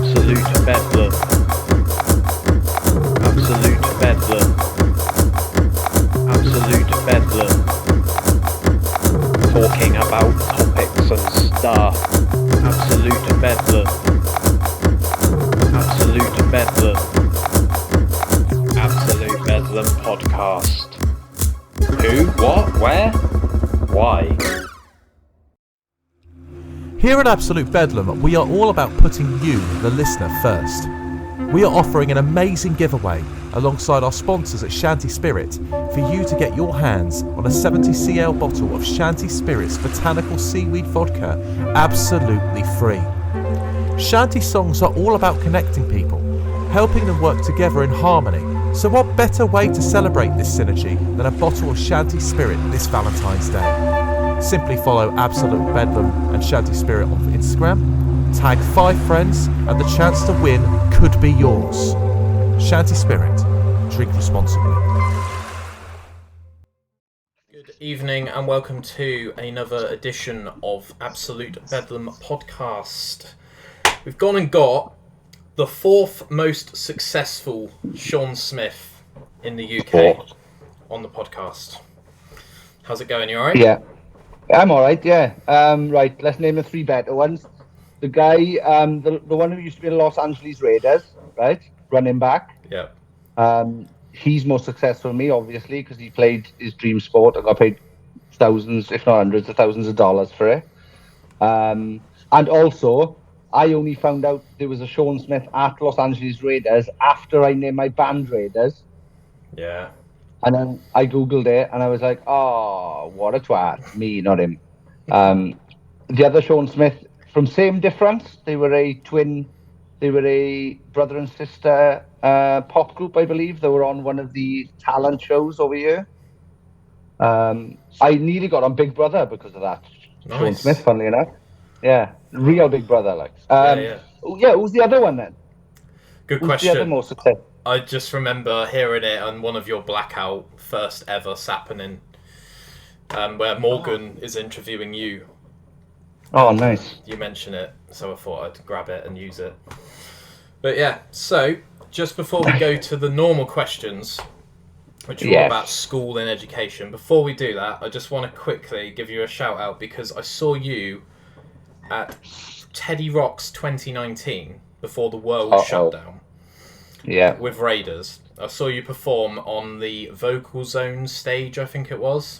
Absolute bedlam. Absolute bedlam. Absolute bedlam. Talking about topics and stuff. Absolute bedlam. Absolute bedlam. Absolute bedlam podcast. Who? What? Where? Why? Here at Absolute Bedlam, we are all about putting you, the listener, first. We are offering an amazing giveaway alongside our sponsors at Shanty Spirit for you to get your hands on a 70cl bottle of Shanty Spirit's Botanical Seaweed Vodka absolutely free. Shanty songs are all about connecting people, helping them work together in harmony. So what better way to celebrate this synergy than a bottle of Shanty Spirit this Valentine's Day? Simply follow Absolute Bedlam and Shanty Spirit on Instagram, tag 5 friends, and the chance to win could be yours. Shanty Spirit, drink responsibly. Good evening and welcome to another edition of Absolute Bedlam podcast. We've gone and got the 4th most successful Sean Smith in the UK on the podcast. How's it going? You alright? Yeah, I'm alright, yeah. Right, let's name the 3 better ones. The guy, the one who used to be the Los Angeles Raiders, right? Running back. Yeah. He's more successful than me, obviously, because he played his dream sport and got paid thousands, if not hundreds of thousands of dollars for it. And also, I only found out there was a Sean Smith at Los Angeles Raiders after I named my band Raiders. Yeah. And then I Googled it and I was like, oh, what a twat. Me, not him. The other Sean Smith, from same difference, they were a brother and sister pop group, I believe. They were on one of the talent shows over here. I nearly got on Big Brother because of that. Nice. Sean Smith, funnily enough. Yeah, real Big Brother, like. Yeah. Who's the other one then? Good Who's question. the other most success? I just remember hearing it on one of your Blackout first ever Sappening, where Morgan is interviewing you. Oh, nice. You mention it, so I thought I'd grab it and use it. But yeah, so just before we go to the normal questions, which are all about school and education, before we do that, I just want to quickly give you a shout out because I saw you at Teddy Rocks 2019 before the world shut down. Yeah. With Raiders. I saw you perform on the Vocal Zone stage, I think it was.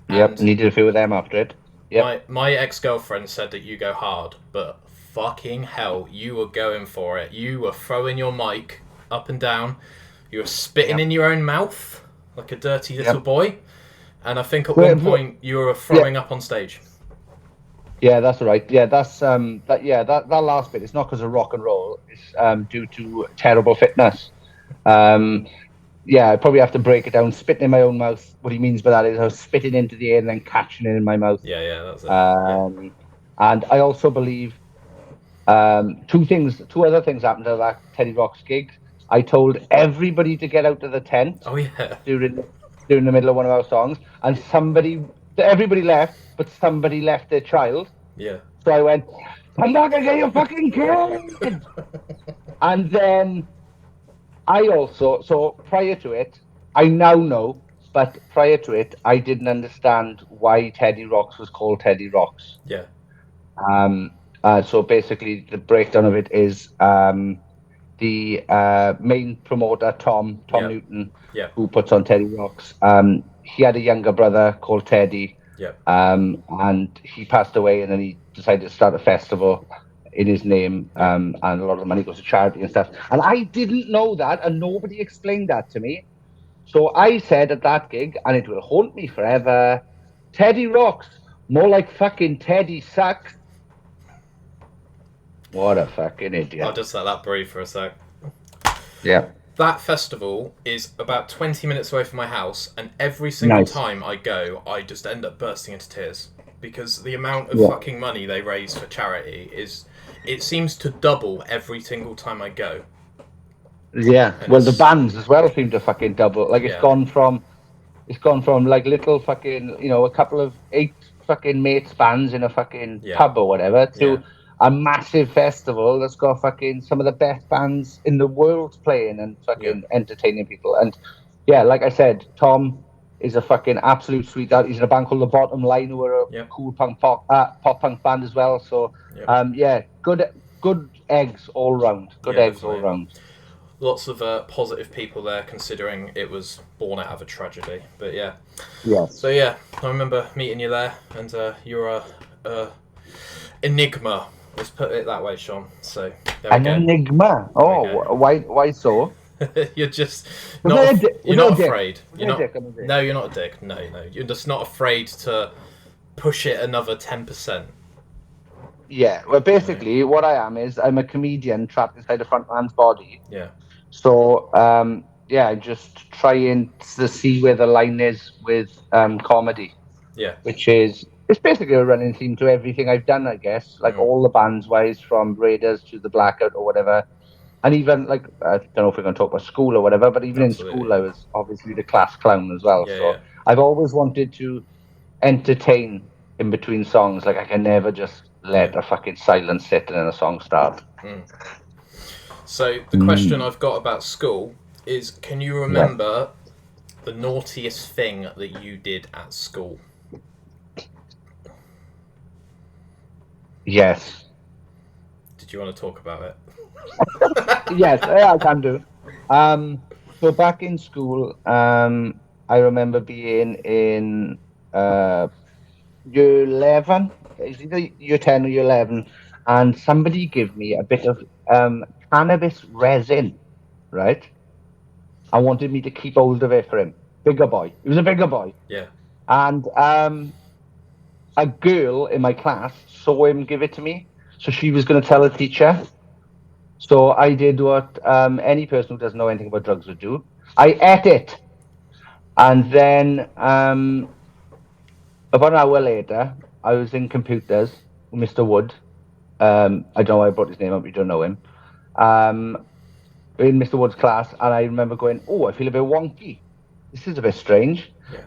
Yep, needed a few of them after it. Yep. My ex-girlfriend said that you go hard, but fucking hell, you were going for it. You were throwing your mic up and down. You were spitting in your own mouth like a dirty little boy. And I think at one point you were throwing up on stage. Yeah, that's right. Yeah, that's that last bit. It's not because of rock and roll. It's due to terrible fitness. I probably have to break it down. Spitting in my own mouth. What he means by that is I was spitting into the air and then catching it in my mouth. Yeah, that's it. And I also believe two other things happened at that Teddy Rocks gig. I told everybody to get out of the tent. Oh yeah. During the middle of one of our songs, and everybody left, but somebody left their child. Yeah. So I went, I'm not gonna get your fucking kid. And then so prior to it, I now know, but prior to it, I didn't understand why Teddy Rocks was called Teddy Rocks. Yeah. So basically, the breakdown of it is the main promoter, Tom Newton, who puts on Teddy Rocks. He had a younger brother called Teddy. Yep. And he passed away, and then he decided to start a festival in his name, and a lot of the money goes to charity and stuff. And I didn't know that, and nobody explained that to me. So I said at that gig, and it will haunt me forever, Teddy Rocks, more like fucking Teddy sucks. What a fucking idiot. I'll just let that breathe for a sec. Yeah. That festival is about 20 minutes away from my house, and every single time I go, I just end up bursting into tears. Because the amount of fucking money they raise for charity it seems to double every single time I go. Yeah, and well, the bands as well seem to fucking double. Like, it's gone from like little fucking, a couple of 8 fucking mates bands in a fucking pub or whatever to a massive festival that's got fucking some of the best bands in the world playing and fucking entertaining people. And yeah, like I said, Tom is a fucking absolute sweetheart. He's in a band called The Bottom Line, who are a cool pop punk band as well. So good eggs all round. Good eggs definitely. all round. Lots of positive people there, considering it was born out of a tragedy. But yeah. Yes. So yeah, I remember meeting you there, and you're a enigma. Let's put it that way, Sean. So there we An go. enigma. Oh, why so? You're just not. You're not afraid. You're not. No, you're not a dick. No, you're just not afraid to push it another 10%. Yeah. Well, basically, what I am is I'm a comedian trapped inside a front man's body. Yeah. So I'm just trying to see where the line is with comedy. Yeah. Which is it's basically a running theme to everything I've done, I guess. Like all the bands wise, from Raiders to the Blackout or whatever. And even, like, I don't know if we're going to talk about school or whatever, but even in school I was obviously the class clown as well. So I've always wanted to entertain in between songs. Like, I can never just let a fucking silence sit and then a song start. So the question I've got about school is, can you remember the naughtiest thing that you did at school? Yes. Did you want to talk about it? Yes, I can do. So back in school, I remember being in year 11, it's either year 10 or year 11, and somebody gave me a bit of cannabis resin, right? I wanted me to keep hold of it for him. Bigger boy. He was a bigger boy. Yeah. And a girl in my class saw him give it to me, so she was going to tell the teacher. So I did what any person who doesn't know anything about drugs would do. I ate it. And then about an hour later, I was in computers with Mr. Wood. I don't know why I brought his name up, you don't know him. In Mr. Wood's class, and I remember going, I feel a bit wonky. This is a bit strange. Yeah.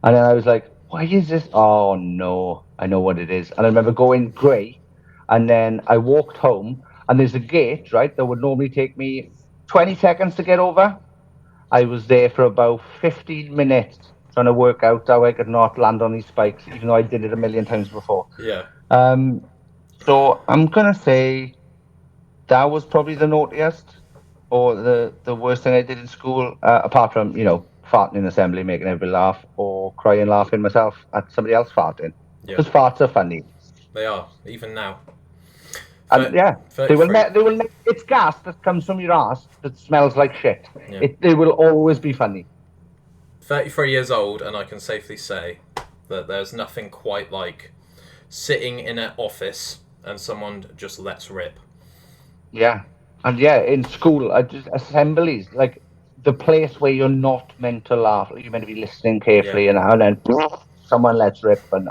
And then I was like, why is this? Oh, no, I know what it is. And I remember going grey, and then I walked home, and there's a gate, right, that would normally take me 20 seconds to get over. I was there for about 15 minutes trying to work out how I could not land on these spikes, even though I did it a million times before. Yeah. So I'm going to say that was probably the naughtiest or the worst thing I did in school, apart from, farting in assembly, making everybody laugh, or crying laughing myself at somebody else farting. Because farts are funny. They are, even now. And they will. It's gas that comes from your ass that smells like shit. Yeah. They will always be funny. 33 years old, and I can safely say that there's nothing quite like sitting in an office and someone just lets rip. Yeah, and in school, assemblies, like the place where you're not meant to laugh, you're meant to be listening carefully, and then someone lets rip, and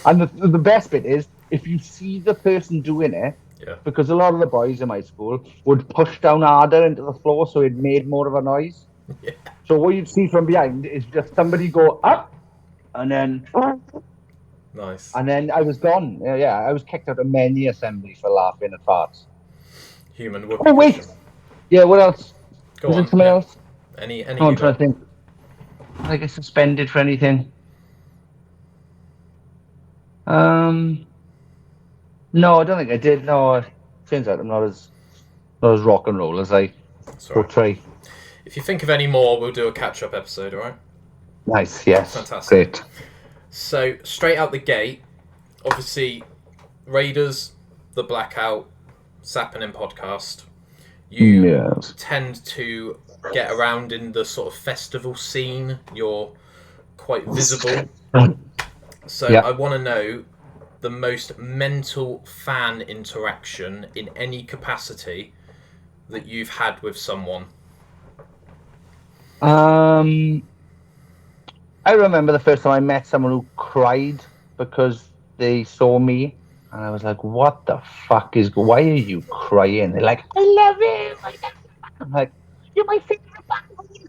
and the best bit is, if you see the person doing it, because a lot of the boys in my school would push down harder into the floor so it made more of a noise. Yeah. So what you'd see from behind is just somebody go up, and then... Nice. And then I was gone. Yeah, I was kicked out of many assemblies for laughing at farts. Human whoopee. Oh, wait! Yeah, what else? Go was on. it something else? Any I'm trying to think. I get suspended for anything. No, I don't think I did. No, turns out I'm not as rock and roll as I portray. If you think of any more, we'll do a catch-up episode, alright? Nice, yes. Fantastic. Great. So, straight out the gate, obviously, Raiders, The Blackout, Sappenin podcast, you tend to get around in the sort of festival scene. You're quite visible. So, I want to know the most mental fan interaction in any capacity that you've had with someone. I remember the first time I met someone who cried because they saw me, and I was like, what the fuck why are you crying? They're like, I love you. I'm like, you're my favorite band,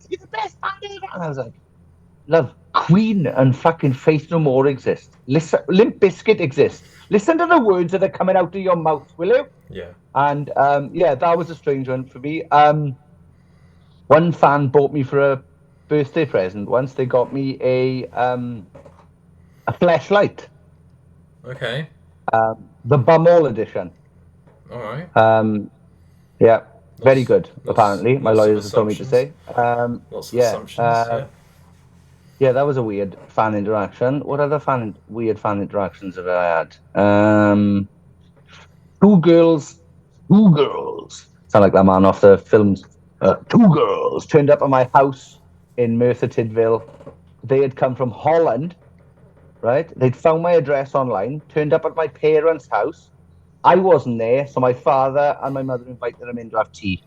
you're the best band ever. And I was like, love, Queen and fucking Faith No More exist. Limp Bizkit exist. Listen to the words that are coming out of your mouth, will you? Yeah. And that was a strange one for me. One fan bought me for a birthday present once. They got me a flashlight, Okay. the Bumall edition. All right. Yeah, very Lots- good. lots- Apparently, my lots of lawyers have told me to say. Lots of yeah, assumptions. Yeah. Yeah, that was a weird fan interaction. What other weird fan interactions have I had? Two girls. Sound like that man off the films. Two girls turned up at my house in Merthyr Tydfil. They had come from Holland, right? They'd found my address online, turned up at my parents' house. I wasn't there, so my father and my mother invited them in to have tea.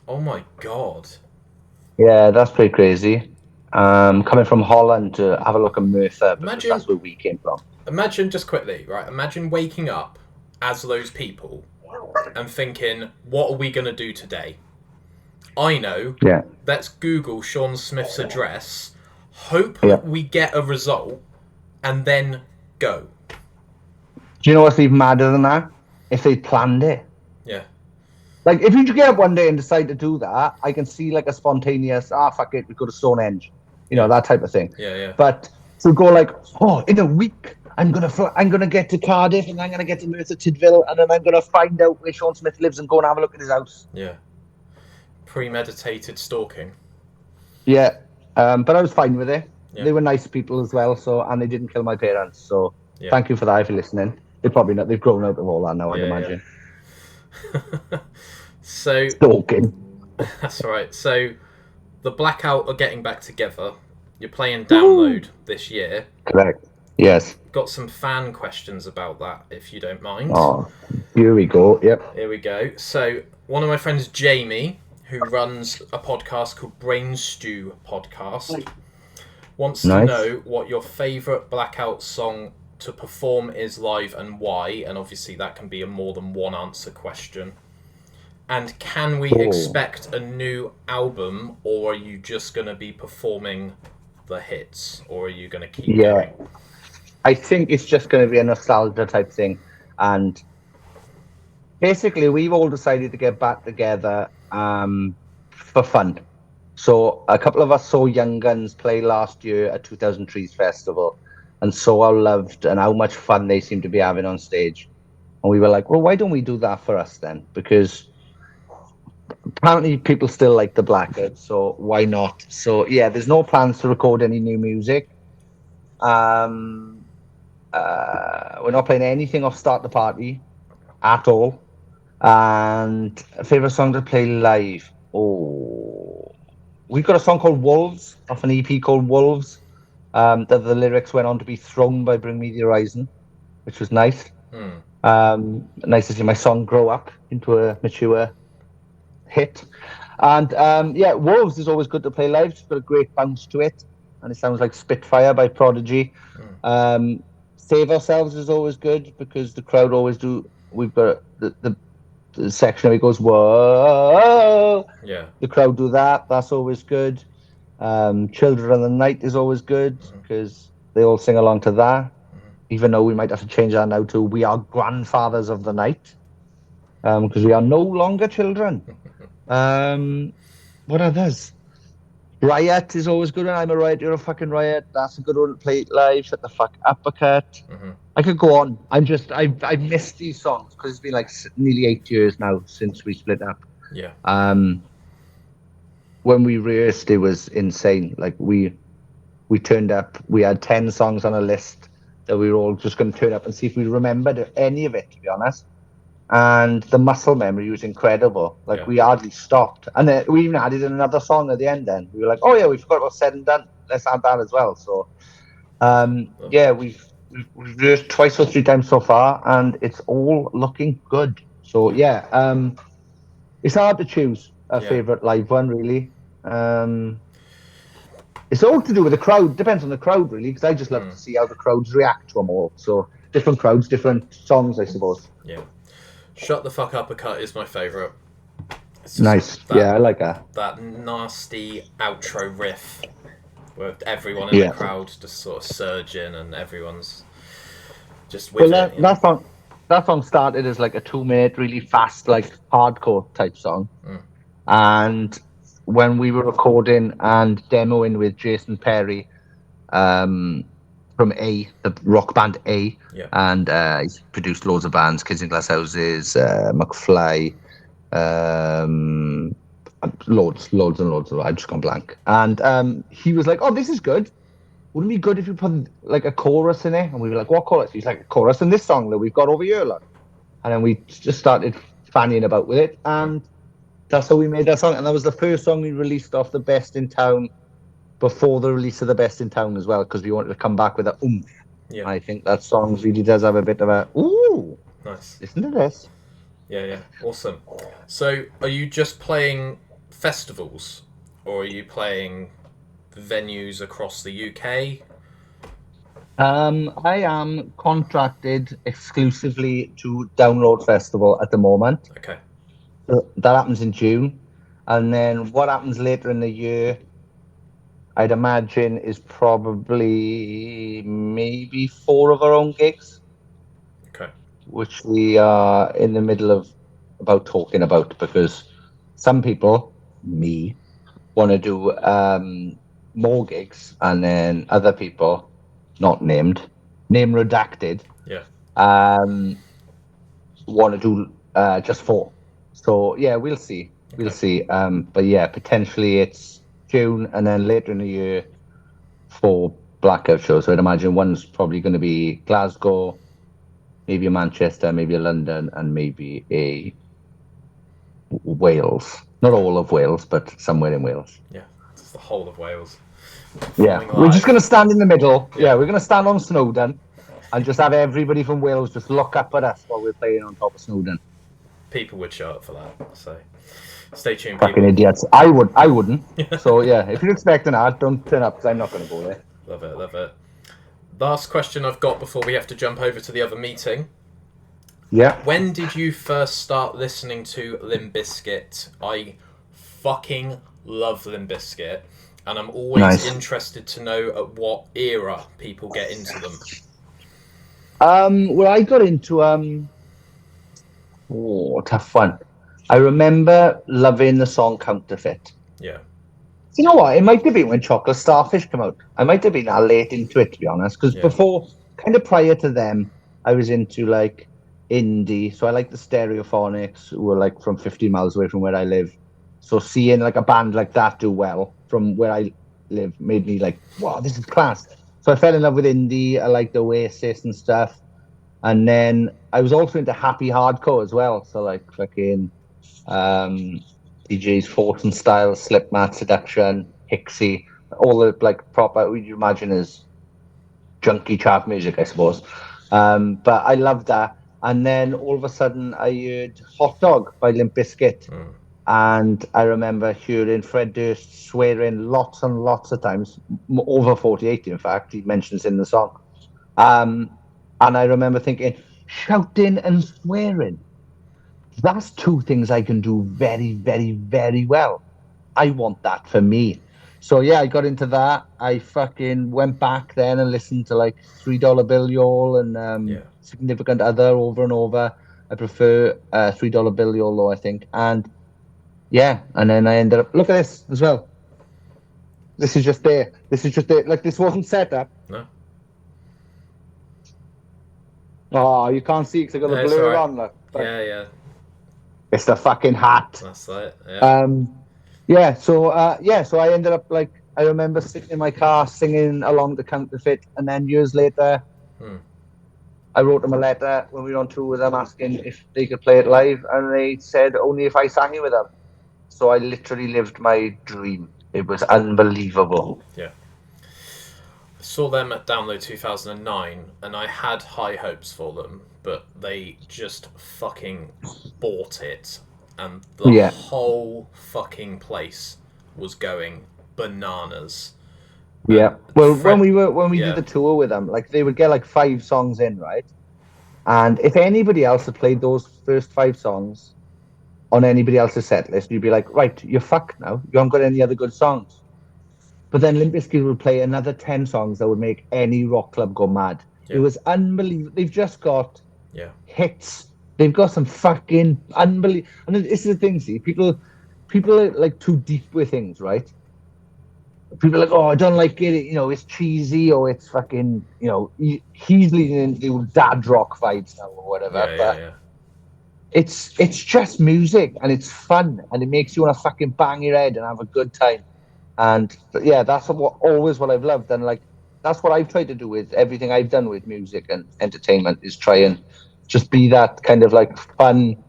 Oh my god. Yeah, that's pretty crazy. Coming from Holland to have a look at Merthyr, because Imagine- that's where we came from. Imagine, just quickly, right? Imagine waking up as those people and thinking, what are we going to do today? I know. Yeah. Let's Google Sean Smith's address, hope Yeah. we get a result, and then go. Do you know what's even madder than that? If they planned it. Yeah. Like, if you get up one day and decide to do that, I can see like a spontaneous, fuck it, we go to Stonehenge. You know, that type of thing. Yeah, yeah. But to go like, in a week, I'm gonna get to Cardiff and I'm gonna get to Merthyr Tydfil and then I'm gonna find out where Sean Smith lives and go and have a look at his house. Yeah. Premeditated stalking. Yeah. But I was fine with it. Yeah. They were nice people as well, and they didn't kill my parents. So Yeah. thank you for that if you're listening. They're probably not. They've grown out of all that now, I'd Yeah, imagine. So, Stalking. that's right. So, the Blackout are getting back together. You're playing Download this year. Correct. Yes. Got some fan questions about that, if you don't mind. Oh, here we go. Yep. Here we go. So, one of my friends, Jamie, who runs a podcast called Brain Stew Podcast, wants to Nice. know what your favourite Blackout song to perform is live and why. And obviously, that can be a more than one answer question. And can we expect a new album, or are you just going to be performing the hits, or are you going to keep Yeah. going? I think it's just going to be a nostalgia type thing. And basically, we've all decided to get back together for fun. So a couple of us saw Young Guns play last year at 2000 Trees Festival and saw how loved and how much fun they seem to be having on stage. And we were like, well, why don't we do that for us then? Because apparently people still like the Blackguards, so why not? So yeah, there's no plans to record any new music. We're not playing anything off Start the Party at all. And favorite song to play live? We've got a song called Wolves off an EP called Wolves. That the lyrics went on to be thrown by Bring Me the Horizon, which was nice. Nice to see my song grow up into a mature hit. And Wolves is always good to play live. It's got a great bounce to it, and it sounds like Spitfire by Prodigy. Save Ourselves is always good because the crowd always do. We've got the section where it goes whoa. Yeah. The crowd do that. That's always good. Children of the Night is always good because they all sing along to that. Even though we might have to change that now to We Are Grandfathers of the Night, because we are no longer children. What others? Riot is always good. I'm a riot, you're a fucking riot. That's a good one to play it live. Shut the fuck up, Uppercut. I could go on. I've missed these songs because it's been like nearly 8 years now since we split up. Yeah. When we rehearsed, it was insane. Like we turned up. We had 10 songs on a list that we were all just going to turn up and see if we remembered any of it, to be honest. And the muscle memory was incredible. Like we hardly stopped, and then we even added another song at the end. Then we were like, "Oh yeah, we forgot about Said and Done. Let's add that as well." So, we've rehearsed twice or three times so far, and it's all looking good. So it's hard to choose a favorite live one, really. It's all to do with the crowd. Depends on the crowd, really, because I just love to see how the crowds react to them all. So different crowds, different songs, I suppose. Yeah. Shut the Fuck Uppercut is my favourite. Nice. I like that. That nasty outro riff where everyone in the crowd just sort of surge in and everyone's just Well, with it. You know? that song started as like a 2 minute, really fast, like hardcore type song. Mm. And when we were recording and demoing with Jason Perry, from A, the rock band A, Yeah. and he's produced loads of bands, Kids in Glass Houses, McFly, loads and loads of. I've just gone blank. And he was like, "Oh, this is good. Wouldn't it be good if you put like a chorus in it?" And we were like, "What chorus?" He's like, "A chorus in this song that we've got over here, look." And then we just started fanning about with it, and that's how we made that song. And that was the first song we released off the Best in Town before the release of the Best in Town as well, because we wanted to come back with a oomph. Yeah. I think that song really does have a bit of a ooh. Nice. Listen to this. Yeah. Awesome. So, are you just playing festivals, or are you playing venues across the UK? I am contracted exclusively to Download Festival at the moment. Okay. That happens in June. And then what happens later in the year, I'd imagine, is probably maybe 4 of our own gigs. Okay. Which we are in the middle of talking about, because some people, me, want to do more gigs, and then other people, not named, name redacted, Yeah. want to do just 4. So yeah, we'll see. We'll see. But yeah, potentially it's June, and then later in the year 4 blackout shows. So I'd imagine one's probably going to be Glasgow, maybe a Manchester, maybe a London, and maybe a Wales. Not all of Wales, but somewhere in Wales. Yeah. It's the whole of Wales. Yeah, Performing we're live. just going to stand in the middle. Yeah. Yeah, we're going to stand on Snowdon and just have everybody from Wales just look up at us while we're playing on top of Snowdon. People would show up for that. So, stay tuned, Fucking people. idiots. I wouldn't. So yeah, if you're expecting that, don't turn up, because I'm not going to go there. Love it. Last question I've got before we have to jump over to the other meeting. Yeah. When did you first start listening to Limp Bizkit? I fucking love Limp Bizkit, and I'm always interested to know at what era people get into them. Well, I got into tough one. I remember loving the song Counterfeit. Yeah. You know what? It might have been when Chocolate Starfish came out. I might have been that late into it, to be honest. Because before, kind of prior to them, I was into like indie. So I like the Stereophonics, who were like from 50 miles away from where I live. So seeing like a band like that do well from where I live made me like, wow, this is class. So I fell in love with indie. I liked Oasis and stuff. And then I was also into happy hardcore as well. So like fucking DJs Force and Style, Slipmatt, Seduction, Hixie, all the like proper, what you imagine as junky trap music, I suppose. But I loved that. And then all of a sudden I heard Hot Dog by Limp Bizkit. And I remember hearing Fred Durst swearing lots and lots of times, over 48 in fact, he mentions in the song. And I remember thinking, shouting and swearing, that's 2 things I can do very, very, very well. I want that for me. So yeah, I got into that. I fucking went back then and listened to like $3 Bill Y'all and Significant Other over and over. I prefer $3 Bill Y'all though, I think. And yeah, and then I ended up, look at this as well. This is just there. Like, this wasn't set up. No. Oh, you can't see because I got the blur on. Look. Yeah. It's the fucking hat. That's it. Yeah. So I ended up like, I remember sitting in my car singing along to Counterfeit, and then years later, I wrote them a letter when we were on tour with them asking if they could play it live, and they said only if I sang it with them. So I literally lived my dream. It was unbelievable. Yeah. I saw them at Download 2009, and I had high hopes for them, but they just fucking bought it, and the whole fucking place was going bananas. Yeah. Well, when we did the tour with them, like they would get like 5 songs in, right? And if anybody else had played those first 5 songs on anybody else's set list, you'd be like, right, you're fucked now. You haven't got any other good songs. But then Limp Bizkit would play another 10 songs that would make any rock club go mad. It was unbelievable. They've just got hits. They've got some fucking unbelievable. And this is the thing, see, people are like too deep with things, right? People are like, oh, I don't like it. You know, it's cheesy or it's fucking. You know, he's leading into dad rock vibes now or whatever. But it's just music and it's fun and it makes you want to fucking bang your head and have a good time. And yeah, that's what I've loved, and like that's what I've tried to do with everything I've done with music and entertainment is try and just be that kind of like fun.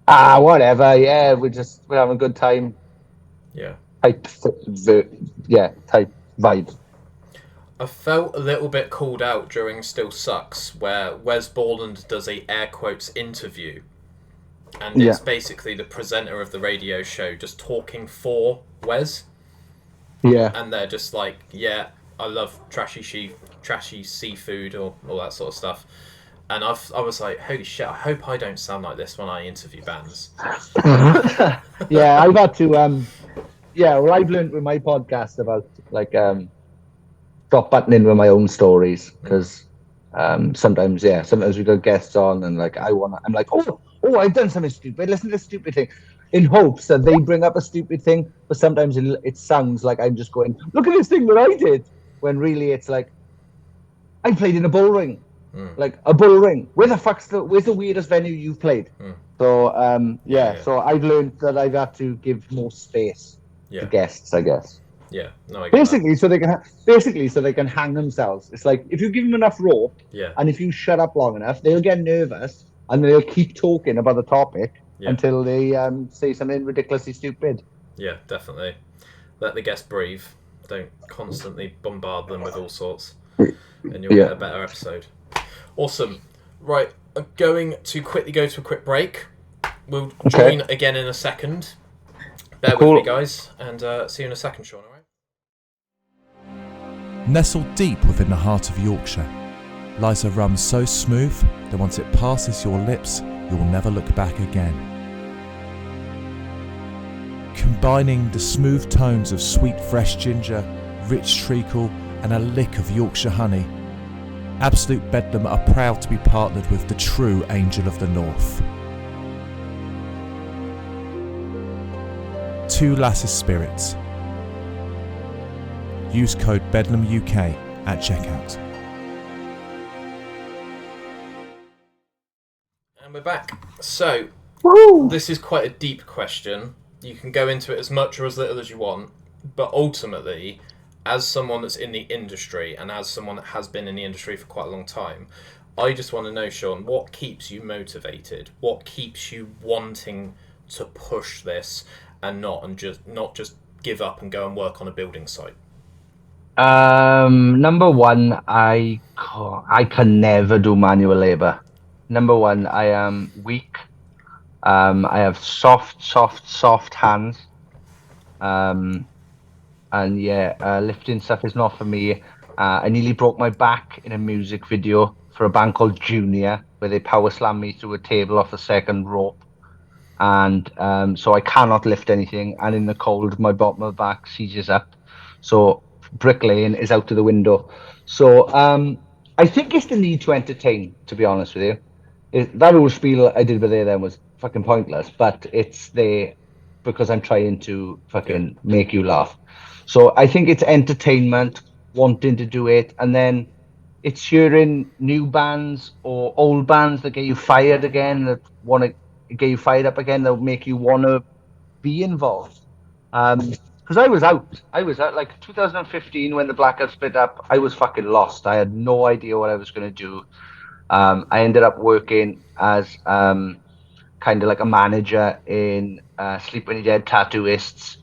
Whatever. Yeah, we're having a good time. Yeah. Type vibe. I felt a little bit called out during Still Sucks, where Wes Borland does a air quotes interview, and it's basically the presenter of the radio show just talking for Wes. Yeah. And they're just like, yeah, I love trashy seafood or all that sort of stuff. And I was like, holy shit, I hope I don't sound like this when I interview bands. Yeah, I've had to well, I've learned with my podcast about like stop buttoning with my own stories because sometimes we got guests on and like I'm like, oh, I've done something stupid. Listen to this stupid thing, in hopes that they bring up a stupid thing. But sometimes it sounds like I'm just going, look at this thing that I did, when really it's like I played in a bull ring, like a bull ring. Where's the weirdest venue you've played? So so I've learned that I've had to give more space to guests, I guess. Yeah, no, I get basically, that. So they can hang themselves. It's like if you give them enough rope, and if you shut up long enough, they'll get nervous and they'll keep talking about the topic until they say something ridiculously stupid. Yeah, definitely. Let the guests breathe. Don't constantly bombard them with all sorts, and you'll get a better episode. Awesome. Right, I'm going to quickly go to a quick break. We'll join again in a second. Bear with me, guys, and see you in a second, Sean, all right? Nestled deep within the heart of Yorkshire lies a rum so smooth that once it passes your lips, you'll never look back again. Combining the smooth tones of sweet fresh ginger, rich treacle and a lick of Yorkshire honey, Absolute Bedlam are proud to be partnered with the true Angel of the North. Two Lasses Spirits. Use code BedlamUK at checkout. And we're back. So, this is quite a deep question. You can go into it as much or as little as you want, but ultimately, as someone that's in the industry and as someone that has been in the industry for quite a long time, I just want to know, Sean, what keeps you motivated? What keeps you wanting to push this and not just give up and go and work on a building site? Number one, I can never do manual labor. Number one, I am weak. I have soft hands. Lifting stuff is not for me. I nearly broke my back in a music video for a band called Junior, where they power slammed me through a table off the second rope. And so I cannot lift anything. And in the cold, my bottom of the back seizes up. So bricklaying is out of the window. So I think it's the need to entertain, to be honest with you. That whole spiel I did with there then was fucking pointless, but it's there because I'm trying to fucking make you laugh. So I think it's entertainment, wanting to do it, and then it's hearing new bands or old bands that get you fired again, that want to get you fired up again, that will make you want to be involved. Because I was out like 2015 when the Blackout split up. I was fucking lost. I had no idea what I was going to do. I ended up working as kind of like a manager in Sleep When You're Dead Tattooists,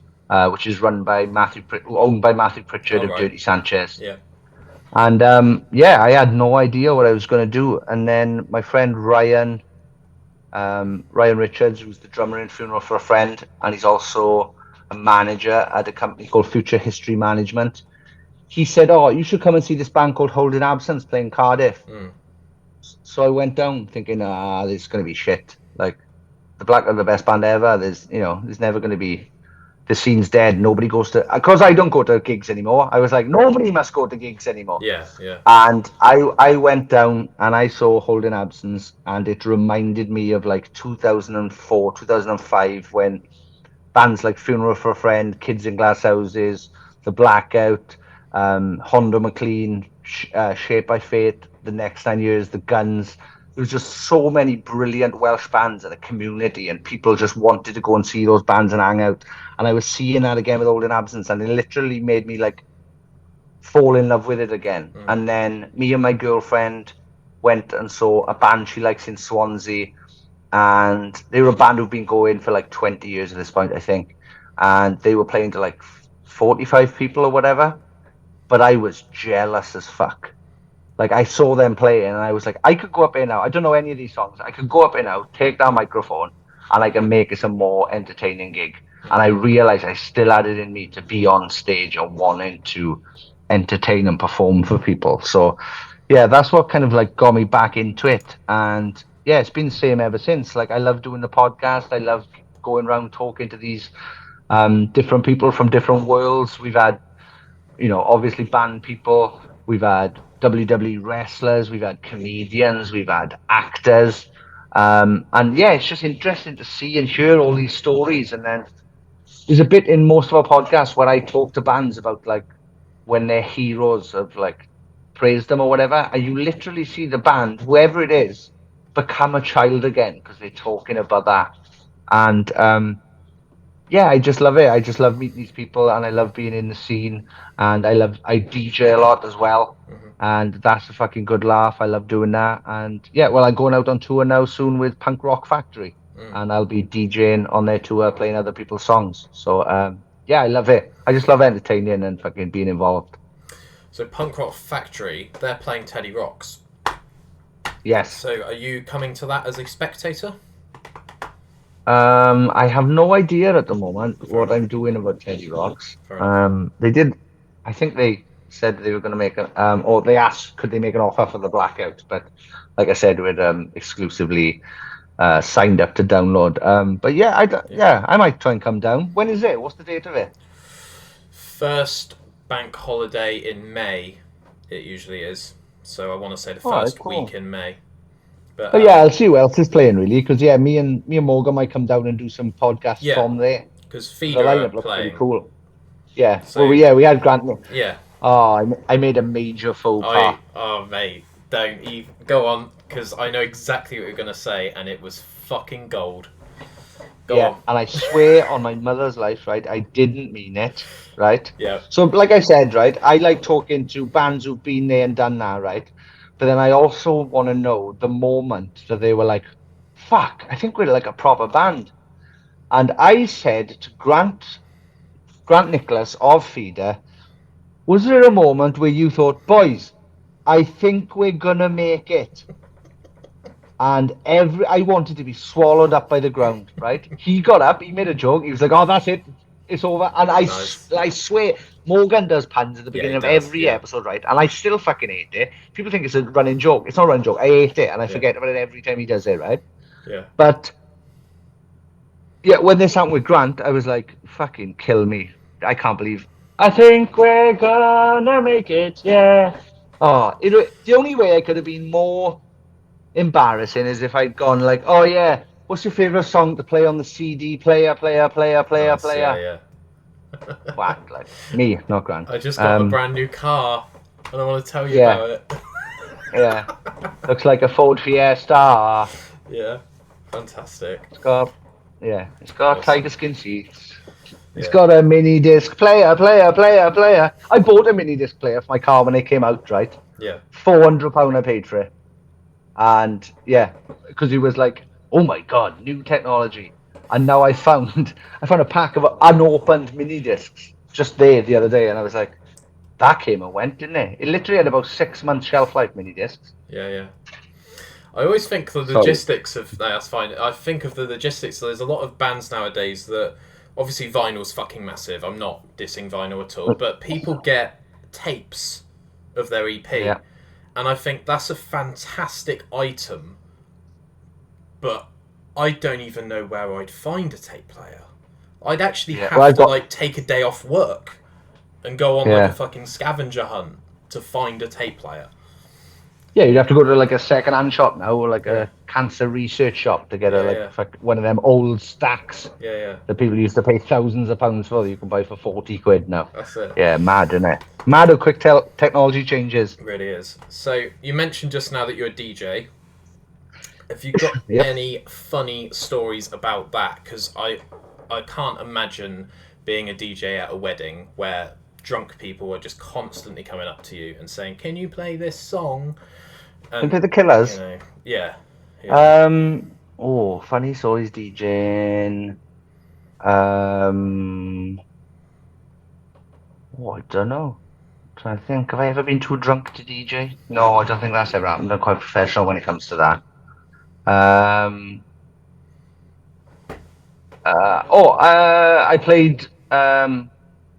which is owned by Matthew Pritchard of Dirty Sanchez. Yeah. And I had no idea what I was going to do. And then my friend Ryan Richards, who's the drummer in Funeral for a Friend, and he's also a manager at a company called Future History Management. He said, "Oh, you should come and see this band called Holding Absence playing Cardiff." So I went down thinking, this is going to be shit. Like, the Black are the best band ever. There's never going to be the scene's dead. Nobody goes to, because I don't go to gigs anymore. I was like, nobody must go to gigs anymore. Yeah. And I went down and I saw Holding Absence, and it reminded me of like 2004, 2005, when bands like Funeral for a Friend, Kids in Glass Houses, The Blackout, Hondo McLean, Shaped by Fate, The Next 9 Years, The Guns. There was just so many brilliant Welsh bands in a community, and people just wanted to go and see those bands and hang out. And I was seeing that again with Holding Absence, and it literally made me like fall in love with it again. And then me and my girlfriend went and saw a band she likes in Swansea, and they were a band who've been going for like 20 years at this point, I think, and they were playing to like 45 people or whatever, but I was jealous as fuck. Like, I saw them playing and I was like, I could go up here now, I don't know any of these songs, I could go up here now, take that microphone, and I can make it a more entertaining gig. And I realized I still had it in me to be on stage and wanting to entertain and perform for people. So yeah, that's what kind of like got me back into it. And yeah, it's been the same ever since. Like, I love doing the podcast. I love going around talking to these different people from different worlds. We've had, you know, obviously band people. We've had WWE wrestlers. We've had comedians. We've had actors. And yeah, it's just interesting to see and hear all these stories. And then there's a bit in most of our podcasts where I talk to bands about like when their heroes have like praised them or whatever. And you literally see the band, whoever it is, become a child again because they're talking about that. And yeah, I just love it. I just love meeting these people, and I love being in the scene, and I DJ a lot as well. And that's a fucking good laugh. I love doing that. And yeah, well, I'm going out on tour now soon with Punk Rock Factory, and I'll be DJing on their tour, playing other people's songs. So yeah, I love it. I just love entertaining and fucking being involved. So Punk Rock Factory, they're playing Teddy Rocks. Yes. So are you coming to that as a spectator? I have no idea at the moment what I'm doing about Teddy Rocks. They did, I think they said they were going to make or they asked could they make an offer for the Blackout, but like I said, we'd exclusively signed up to download. But yeah, I might try and come down. When is it? What's the date of it? First bank holiday in May, it usually is. So I want to say the first week in May. But yeah, I'll see who else is playing really, because yeah, me and Morgan might come down and do some podcasts from there. Because Feeder are playing. Pretty cool. Yeah. So, we had Grant. Yeah. Oh, I made a major faux pas. Oh mate, don't even go on, because I know exactly what you're gonna say, and it was fucking gold. Go on. And I swear on my mother's life, right, I didn't mean it, right? Yeah. So like I said, right, I like talking to bands who've been there and done that, right? But then I also want to know the moment that they were like, fuck, I think we're like a proper band. And I said to Grant Nicholas of Feeder, was there a moment where you thought, boys, I think we're going to make it? And I wanted to be swallowed up by the ground, right? He got up, he made a joke, he was like, oh, that's it, it's over. And I swear, Morgan does puns at the beginning of every episode, right? And I still fucking hate it. People think it's a running joke. It's not a running joke. I hate it, and I forget about it every time he does it, right? Yeah. But yeah, when this happened with Grant, I was like, fucking kill me. I can't believe. I think we're gonna make it, yeah. Oh, the only way I could have been more embarrassing is if I'd gone like, oh yeah, what's your favourite song to play on the CD player? Yeah. Whack, like me, not Grant. I just got a brand new car, and I want to tell you about it. Yeah, looks like a Ford Fiesta. Yeah, fantastic. It's got tiger skin seats. It's got a mini disc player. I bought a mini disc player for my car when it came out, right? Yeah. £400 I paid for it. And yeah, because he was like, oh my god, new technology. And now I found a pack of unopened mini discs just there the other day, and I was like, that came and went, didn't it? It literally had about 6 months shelf life, mini discs. Yeah. I always think the logistics of that's fine. I think of the logistics. There's a lot of bands nowadays that obviously vinyl's fucking massive. I'm not dissing vinyl at all, but people get tapes of their EP, and I think that's a fantastic item. But I don't even know where I'd find a tape player. I'd actually Yeah. have Well, I've to got- like take a day off work and go on Yeah. like a fucking scavenger hunt to find a tape player. Yeah, you'd have to go to like a second-hand shop now, or like a cancer research shop to get one of them old stacks Yeah, that people used to pay thousands of pounds for. That you can buy for 40 quid now. that's it. Yeah, mad, isn't it? Mad how quick technology changes. It really is. So you mentioned just now that you're a DJ. Have you got Yep. any funny stories about that? Because I can't imagine being a DJ at a wedding where drunk people are just constantly coming up to you and saying, "Can you play this song?" Can And play the Killers. you know, yeah. Funny stories DJing. I don't know. Trying to think. Have I ever been too drunk to DJ? No, I don't think that's ever happened. I'm quite professional when it comes to that. I played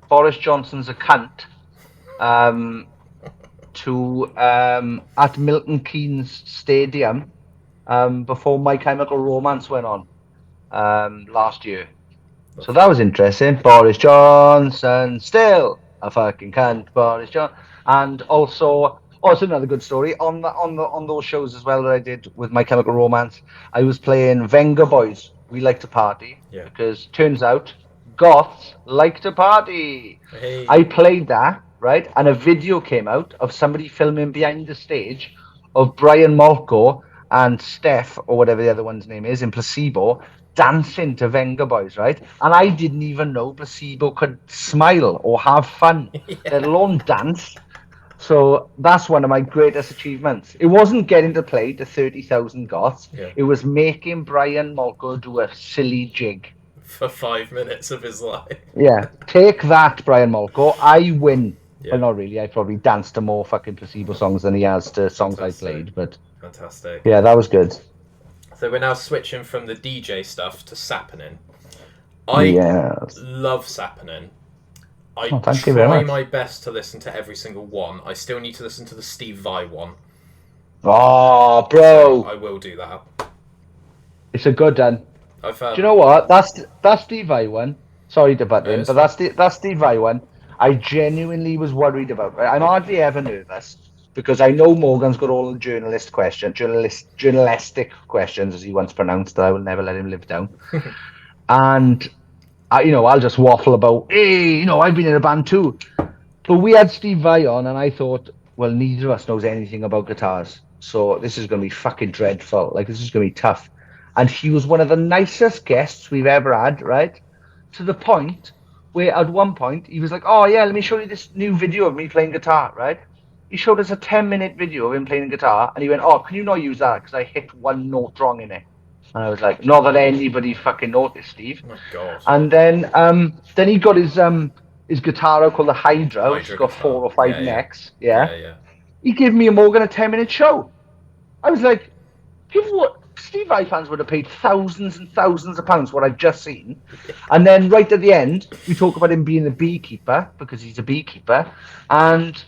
Boris Johnson's A Cunt at Milton Keynes Stadium before My Chemical Romance went on last year. So that was interesting. Boris Johnson, still a fucking cunt, Boris Johnson. And also another good story on those shows as well that I did with My Chemical Romance. I was playing Venga Boys. We Like to Party, because turns out goths like to party. Hey. I played that, right, and a video came out of somebody filming behind the stage of Brian Molko and Steph, or whatever the other one's name is, in Placebo, dancing to Venga Boys, right? And I didn't even know Placebo could smile or have fun, let alone dance. So that's one of my greatest achievements. It wasn't getting to play to 30,000 goths. Yeah. It was making Brian Molko do a silly jig. For 5 minutes of his life. Yeah, take that, Brian Molko. I win. Yeah. Well, not really. I probably danced to more fucking Placebo songs than he has to songs I played. But Fantastic. yeah, that was good. So we're now switching from the DJ stuff to Sappening. I love Sappening. I thank you very try much. my best to listen to every single one. I still need to listen to the Steve Vai one. Oh, bro. I will do that. It's a good one. I've Do you know what? That's Steve Vai one. Sorry to butt in, it's but that's Steve Vai one. I genuinely was worried about. Right? I'm hardly ever nervous because I know Morgan's got all the journalistic questions, as he once pronounced. I will never let him live down. And I'll just waffle about, hey, I've been in a band too. But we had Steve Vai on, and I thought, well, neither of us knows anything about guitars, so this is going to be fucking dreadful. Like, this is going to be tough. And he was one of the nicest guests we've ever had, right? To the point where at one point he was like, oh yeah, let me show you this new video of me playing guitar, right? He showed us a 10-minute video of him playing guitar, and he went, oh, can you not use that because I hit one note wrong in it? And I was like, not that anybody fucking noticed, Steve. Oh my God. And then he got his guitar out called the Hydra, which has got guitar. 4 or 5 necks. Yeah. Yeah. He gave me and Morgan a 10-minute show. I was like, Steve Vai fans would have paid thousands and thousands of pounds for what I've just seen. And then right at the end, we talk about him being a beekeeper, because he's a beekeeper. And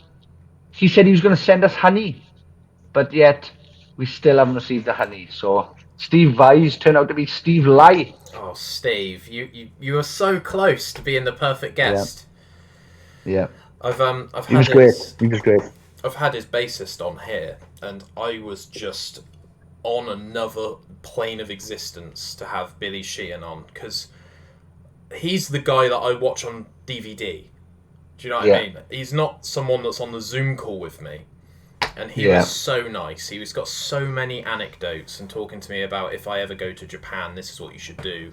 he said he was going to send us honey. But yet, we still haven't received the honey. So Steve Vai's turned out to be Steve Lai. Oh, Steve, you were so close to being the perfect guest. Yeah. I've had He was great. I've had his bassist on here, and I was just on another plane of existence to have Billy Sheehan on, because he's the guy that I watch on DVD. Do you know what I mean? He's not someone that's on the Zoom call with me. And he was so nice. He's got so many anecdotes and talking to me about, if I ever go to Japan, this is what you should do,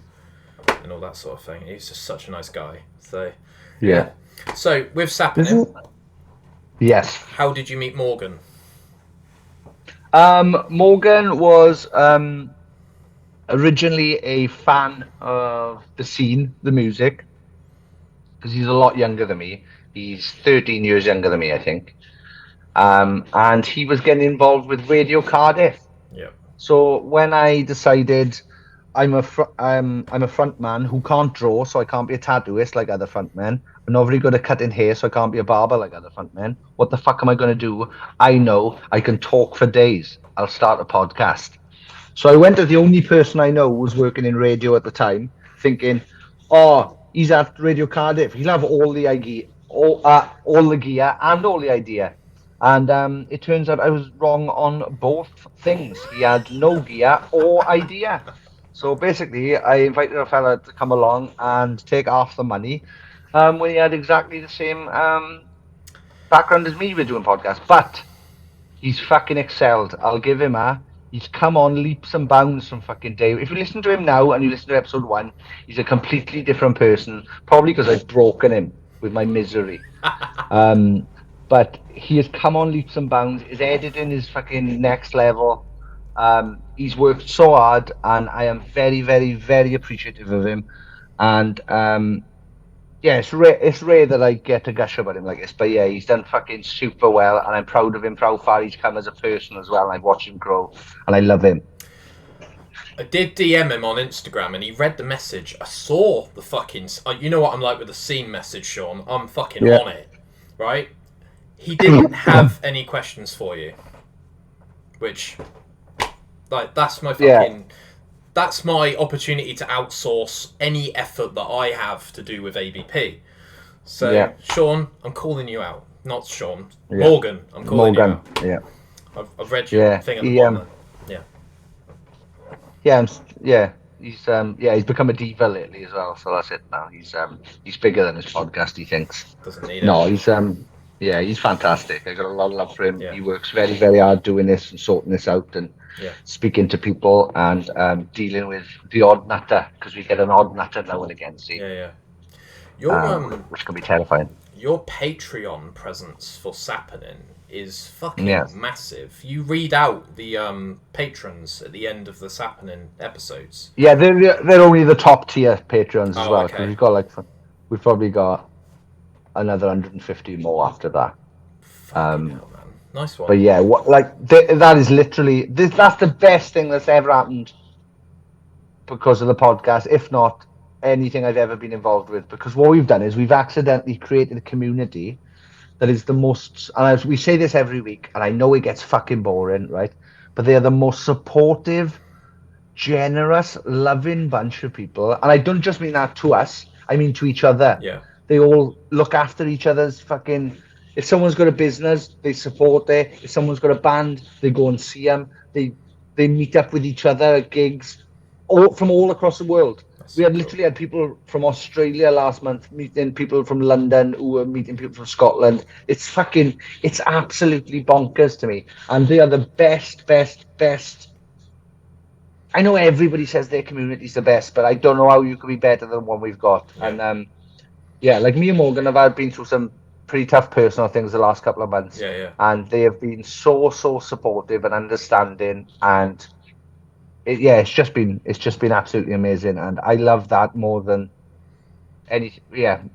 and all that sort of thing. He's just such a nice guy. So Yeah. So with Sappening, Yes. how did you meet Morgan? Morgan was originally a fan of the scene, the music, because he's a lot younger than me. He's 13 years younger than me, I think. And he was getting involved with Radio Cardiff. Yeah. So when I decided I'm a front man who can't draw, so I can't be a tattooist like other front men. I'm not very good at cutting hair, so I can't be a barber like other front men. What the fuck am I going to do? I know I can talk for days. I'll start a podcast. So I went to the only person I know who was working in radio at the time, thinking, oh, He's at Radio Cardiff. He'll have all the gear, all the gear, and all the idea. And it turns out I was wrong on both things. He had no gear or idea. So basically, I invited a fella to come along and take half the money when he had exactly the same background as me with doing podcasts. But he's fucking excelled. I'll give him a. He's come on leaps and bounds from fucking day. If you listen to him now and you listen to episode 1, he's a completely different person. Probably because I've broken him with my misery. But he has come on leaps and bounds. His editing is fucking next level. He's worked so hard, and I am very, very, very appreciative of him. And yeah, it's rare that I get to gush about him like this. But yeah, he's done fucking super well, and I'm proud of him for how far he's come as a person as well. And I've watched him grow, and I love him. I did DM him on Instagram, and he read the message. I saw the fucking. You know what I'm like with the scene message, Sean. I'm fucking on it, right? He didn't have any questions for you, which, like, that's my fucking. That's my opportunity to outsource any effort that I have to do with ABP. So, Sean, I'm calling you out. Not Sean. Morgan, I'm calling you out. Yeah. I've read your thing at the bottom. He's become a diva lately as well. So that's it now. He's bigger than his podcast. He thinks. Doesn't need it. No, he's fantastic. I got a lot of love for him. Yeah. He works very, very hard doing this and sorting this out and speaking to people and dealing with the odd nutter, because we get an odd nutter now and again. See? Yeah. Your which can be terrifying. Your Patreon presence for Sappenin is fucking massive. You read out the patrons at the end of the Sappenin episodes. Yeah, they're only the top tier patrons as well. Okay. We've probably got another 150 more after that. Hell, man. Nice one. But yeah, that is literally that's the best thing that's ever happened because of the podcast, if not anything I've ever been involved with. Because what we've done is we've accidentally created a community that is the most, and we say this every week, and I know it gets fucking boring, right? But they are the most supportive, generous, loving bunch of people. And I don't just mean that to us, I mean to each other. Yeah. They all look after each other's fucking... If someone's got a business, they support it. If someone's got a band, they go and see them. They meet up with each other at gigs from all across the world. We had literally had people from Australia last month meeting people from London who were meeting people from Scotland. It's absolutely bonkers to me. And they are the best. I know everybody says their community's the best, but I don't know how you could be better than one we've got. And like me and Morgan have been through some pretty tough personal things the last couple of months. Yeah. And they have been so supportive and understanding, and it's just been absolutely amazing, and I love that more than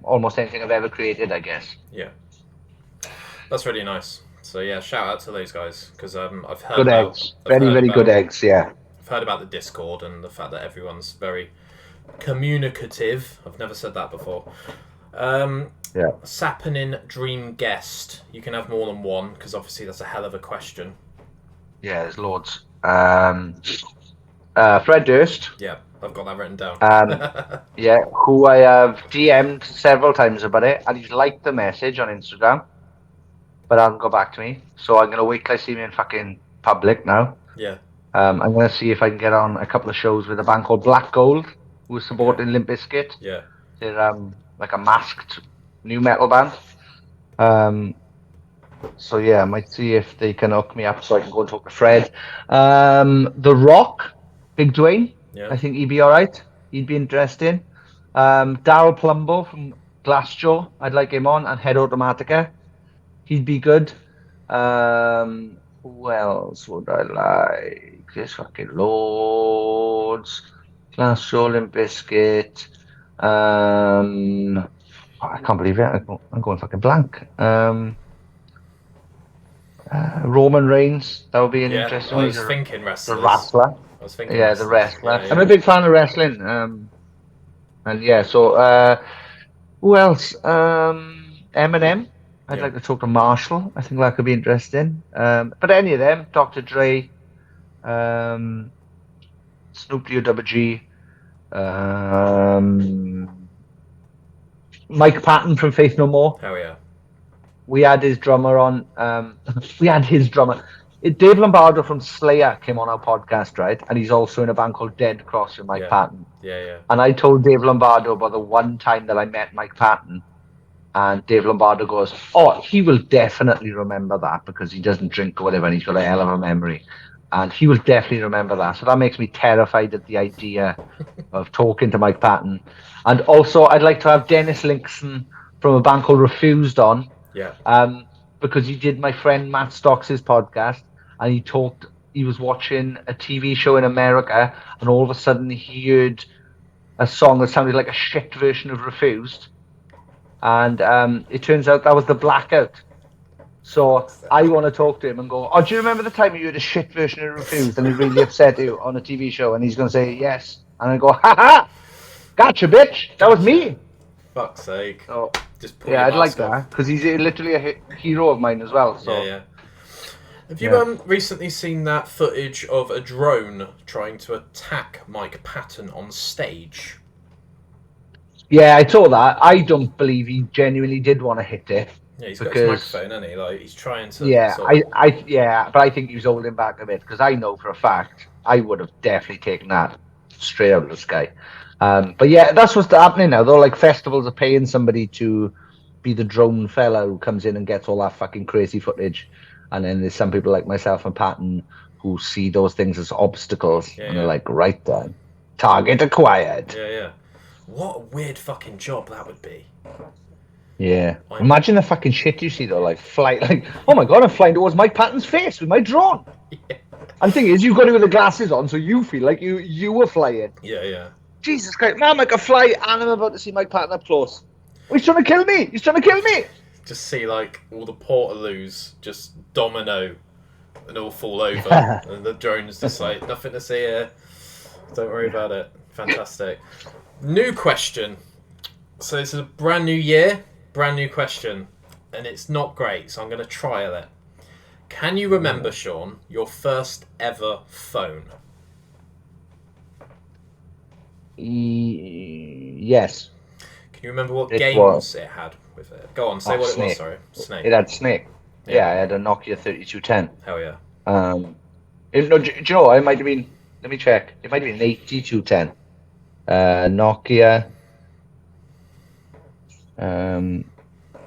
almost anything I've ever created, I guess. Yeah, that's really nice. So yeah, shout out to those guys, because I've heard good about eggs, very good eggs. Yeah, I've heard about the Discord and the fact that everyone's very communicative. I've never said that before. Sappenin dream guest. You can have more than one, because obviously that's a hell of a question. Yeah, there's loads. Fred Durst. Yeah, I've got that written down. Who I have DM'd several times about it, and he's liked the message on Instagram, but hasn't got back to me. So I'm gonna wait till I see me in fucking public now. Yeah. I'm gonna see if I can get on a couple of shows with a band called Black Gold, who is supporting Limp Bizkit. Yeah. They're like a masked new metal band. So yeah, I might see if they can hook me up so I can go and talk to Fred. The Rock, Big Dwayne. Yeah. I think he'd be alright. He'd be interesting. Daryl Plumbo from Glassjaw, I'd like him on, and Head Automatica. He'd be good. Who else would I like? There's fucking loads. Glassjaw, Limp Bizkit. I can't believe it. I'm going fucking blank. Roman Reigns. That would be an interesting one. I was thinking wrestlers. The wrestler. I was thinking the wrestler. Yeah. I'm a big fan of wrestling. So who else? Eminem. I'd like to talk to Marshall. I think that could be interesting. But any of them, Dr. Dre, Snoop Dogg, Mike Patton from Faith No More. Hell yeah. We had his drummer on. Dave Lombardo from Slayer came on our podcast, right? And he's also in a band called Dead Cross with Mike Patton. Yeah. And I told Dave Lombardo about the one time that I met Mike Patton. And Dave Lombardo goes, oh, he will definitely remember that because he doesn't drink or whatever, and he's got a hell of a memory. And he will definitely remember that. So that makes me terrified at the idea of talking to Mike Patton. And also, I'd like to have Dennis Linkson from a band called Refused on. Yeah. Because he did my friend Matt Stocks' podcast, and he was watching a TV show in America, and all of a sudden he heard a song that sounded like a shit version of Refused. And it turns out that was the Blackout. So I want to talk to him and go, oh, do you remember the time you heard a shit version of Refused and it really upset you on a TV show? And he's going to say, yes. And I go, ha, gotcha, bitch. That was me. Fuck's sake. So, just pull yeah, your I'd like mask off. that because he's literally a hero of mine as well. So. Yeah. Have you recently seen that footage of a drone trying to attack Mike Patton on stage? Yeah, I saw that. I don't believe he genuinely did want to hit it. Yeah, he's got his microphone, hasn't he? Like, he's trying to... Yeah, sort of... but I think he was holding back a bit, because I know for a fact I would have definitely taken that straight out of the sky. But yeah, that's what's happening now, though. Like, festivals are paying somebody to be the drone fella who comes in and gets all that fucking crazy footage. And then there's some people like myself and Patton who see those things as obstacles. And they're like, right then, target acquired. Yeah. What a weird fucking job that would be. Yeah. Imagine the fucking shit you see though, like oh my god, I'm flying towards Mike Patton's face with my drone. Yeah. And the thing is, you've got it with the glasses on, so you feel like you were flying. Yeah. Jesus Christ, man, I can fly and I'm about to see Mike Patton up close. Oh, he's trying to kill me! Just see like all the Portaloos just domino and all fall over, and the drone's just like, nothing to see here. Don't worry about it. Fantastic. New question. So it's a brand new year, brand new question, and it's not great, so I'm going to trial it. Can you remember, Sean, your first ever phone? Yes. Can you remember what games it had with it? Go on, say what Snake. it was, sorry. Snake. It had Snake. Yeah, I had a Nokia 3210. Hell yeah. Do you know, it might have been, let me check, it might have been an 8210. Nokia.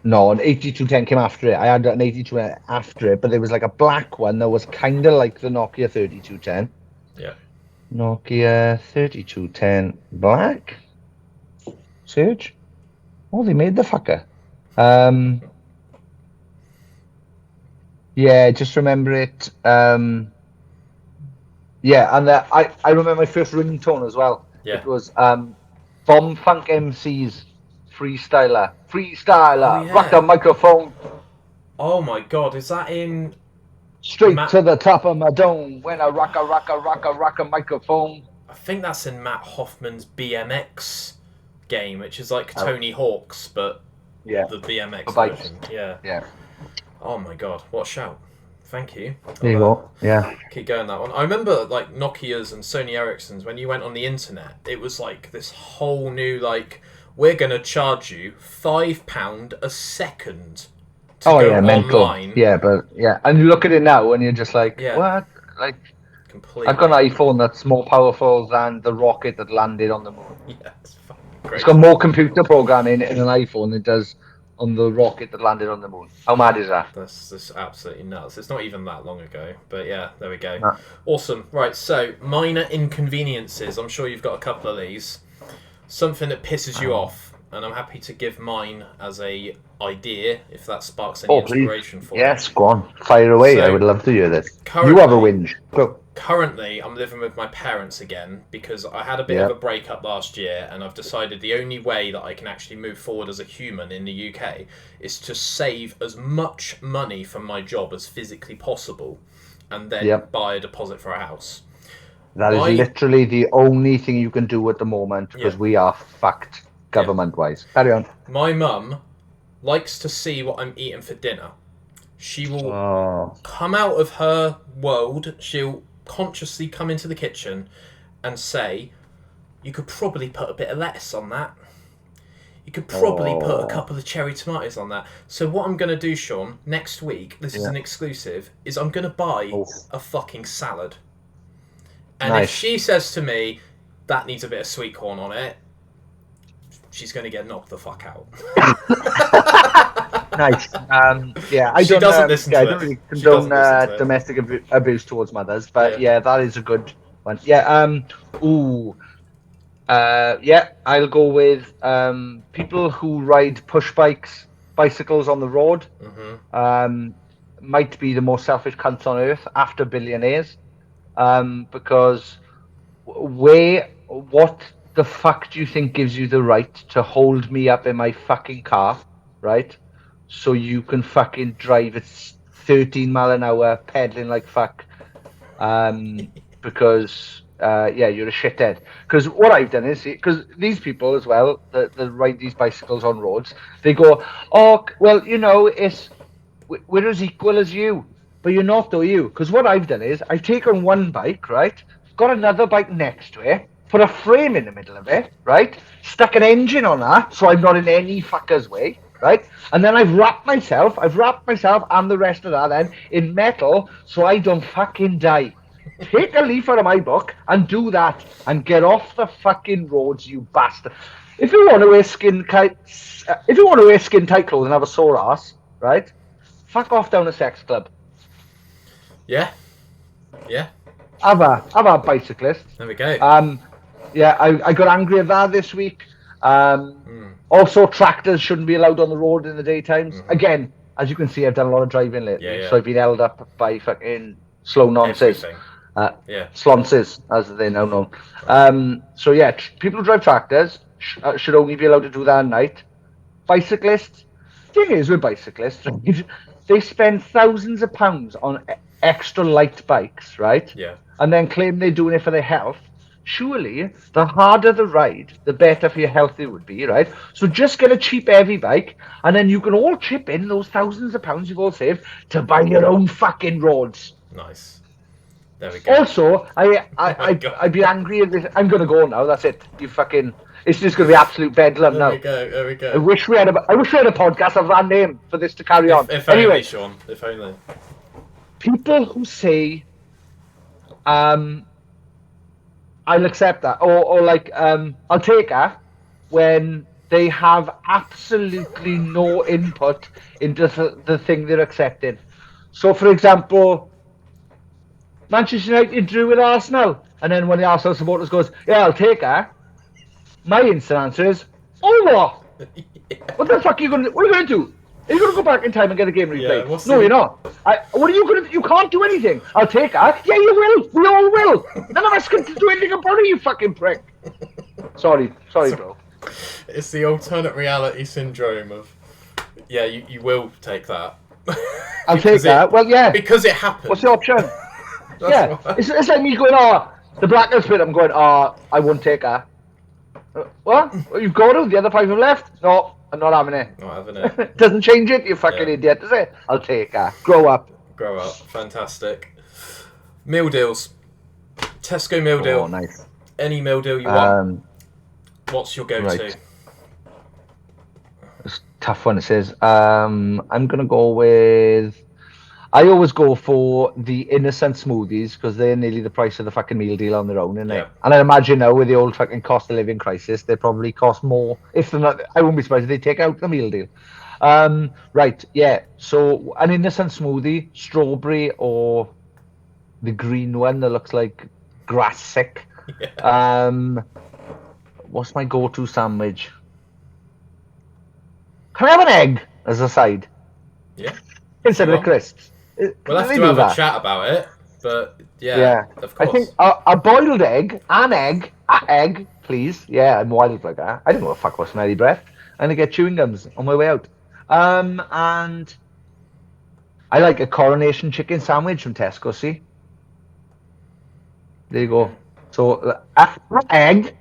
No, an 8210 came after it. I had an 8210 after it, but there was like a black one that was kind of like the Nokia 3210. Yeah. Nokia 3210 black. Search. Oh, they made the fucker. Yeah, just remember it. Yeah, and I remember my first ringtone as well. Yeah. It was Bomb Funk MC's Freestyler. Oh, yeah. Rock the microphone. Oh my god, is that in... Straight to the top of my dome when I rock a microphone. I think that's in Matt Hoffman's BMX game, which is like Tony Hawk's, but yeah, the BMX bikes. version. Yeah. Oh my god, what a shout. Thank you. There you go. Yeah. Keep going that one. I remember like Nokia's and Sony Ericsson's, when you went on the internet, it was like this whole new like, we're going to charge you £5 a second to go mental. online. Yeah, but yeah, and you look at it now and you're just like, what? Like, completely. I've got an iPhone that's more powerful than the rocket that landed on the moon. Yeah, it's fucking great. It's got more computer programming in an iPhone than it does on the rocket that landed on the moon. How mad is that? That's absolutely nuts. It's not even that long ago, but yeah, there we go. No. Awesome. Right, so minor inconveniences. I'm sure you've got a couple of these. Something that pisses you off, and I'm happy to give mine as a idea if that sparks any inspiration for you. Yes, go on. Fire away. So, I would love to hear this. You have a whinge. Go. Currently, I'm living with my parents again because I had a bit of a breakup last year, and I've decided the only way that I can actually move forward as a human in the UK is to save as much money from my job as physically possible, and then buy a deposit for a house. That is literally the only thing you can do at the moment because we are fucked government-wise. Carry on. My mum likes to see what I'm eating for dinner. She will come out of her world. She'll consciously come into the kitchen and say, you could probably put a bit of lettuce on that. You could probably put a couple of cherry tomatoes on that. So what I'm going to do, Sean, next week, this is an exclusive, is I'm going to buy a fucking salad. And if she says to me, that needs a bit of sweet corn on it, she's going to get knocked the fuck out. Nice. She doesn't listen to I it. don't really condone domestic abuse towards mothers, but that is a good one. I'll go with people who ride push bicycles on the road. Might be the most selfish cunts on earth after billionaires, because what the fuck do you think gives you the right to hold me up in my fucking car, right? So you can fucking drive at 13 mile an hour, pedaling like fuck, because you're a shithead. Because what I've done is, because these people as well that ride these bicycles on roads, they go, oh well, we're as equal as you, but you're not, though, you. Because what I've done is I've taken one bike, right, got another bike next to it, put a frame in the middle of it, right, stuck an engine on that so I'm not in any fucker's way, right, and then I've wrapped myself and the rest of that then in metal so I don't fucking die. Take a leaf out of my book and do that and get off the fucking roads, you bastard. If you want to wear skin tight clothes and have a sore ass, right, fuck off down a sex club. Yeah. Have a bicyclist. There we go. I got angry at that this week. Also, tractors shouldn't be allowed on the road in the daytimes. Again, as you can see, I've done a lot of driving lately, so I've been held up by fucking slow nonsense. Slonces, as they're now known. People who drive tractors should only be allowed to do that at night. Bicyclists, thing is with bicyclists, they spend thousands of pounds on extra light bikes, right? Yeah. And then claim they're doing it for their health. Surely, the harder the ride, the better for your health it would be, right? So just get a cheap, heavy bike, and then you can all chip in those thousands of pounds you've all saved to buy your own fucking roads. Nice. There we go. Also, I'd be angry at this. I'm gonna go now. That's it. It's just gonna be absolute bedlam now. There we go. I wish we had a podcast of that name for this to carry on. If anyway, only, Sean. If only. People who say, I'll accept that, or I'll take her, when they have absolutely no input into the thing they're accepting. So, for example, Manchester United drew with Arsenal, and then when the Arsenal supporters goes, yeah, I'll take her, my instant answer is, oh what? What the fuck what are you going to do? Are you going to go back in time and get a game replayed? No, you're not. What are you going to do? You can't do anything. I'll take her. Yeah, you will. We all will. None of us can do anything about it, you fucking prick. Sorry, bro. It's the alternate reality syndrome of, you will take that. I'll take that. Well, yeah. Because it happened. What's the option? It's like me going, the Blackness pit. I'm going, I won't take her. What? You've got to? The other 5 have left? No, I'm not having it. Not having it. Doesn't change it, you fucking idiot, does it? I'll take her. Grow up. Fantastic. Meal deals. Tesco meal deal. Oh, nice. Any meal deal you want. What's your go-to? Right. It's a tough one, it says. I'm going to go with... I always go for the innocent smoothies because they're nearly the price of the fucking meal deal on their own, isn't it? And I imagine now with the old fucking cost of living crisis, they probably cost more. If they're not, I wouldn't be surprised if they take out the meal deal. Right, yeah. So an innocent smoothie, strawberry or the green one that looks like grass sick. Yeah. What's my go-to sandwich? Can I have an egg as a side? Yeah. Instead of the crisps. We'll have to have a chat about it, but of course. I think a boiled egg, an egg, please. Yeah, I'm wild like that. I don't know what the fuck was smelly breath. I'm gonna get chewing gums on my way out. And I like a coronation chicken sandwich from Tesco. See, there you go. So egg,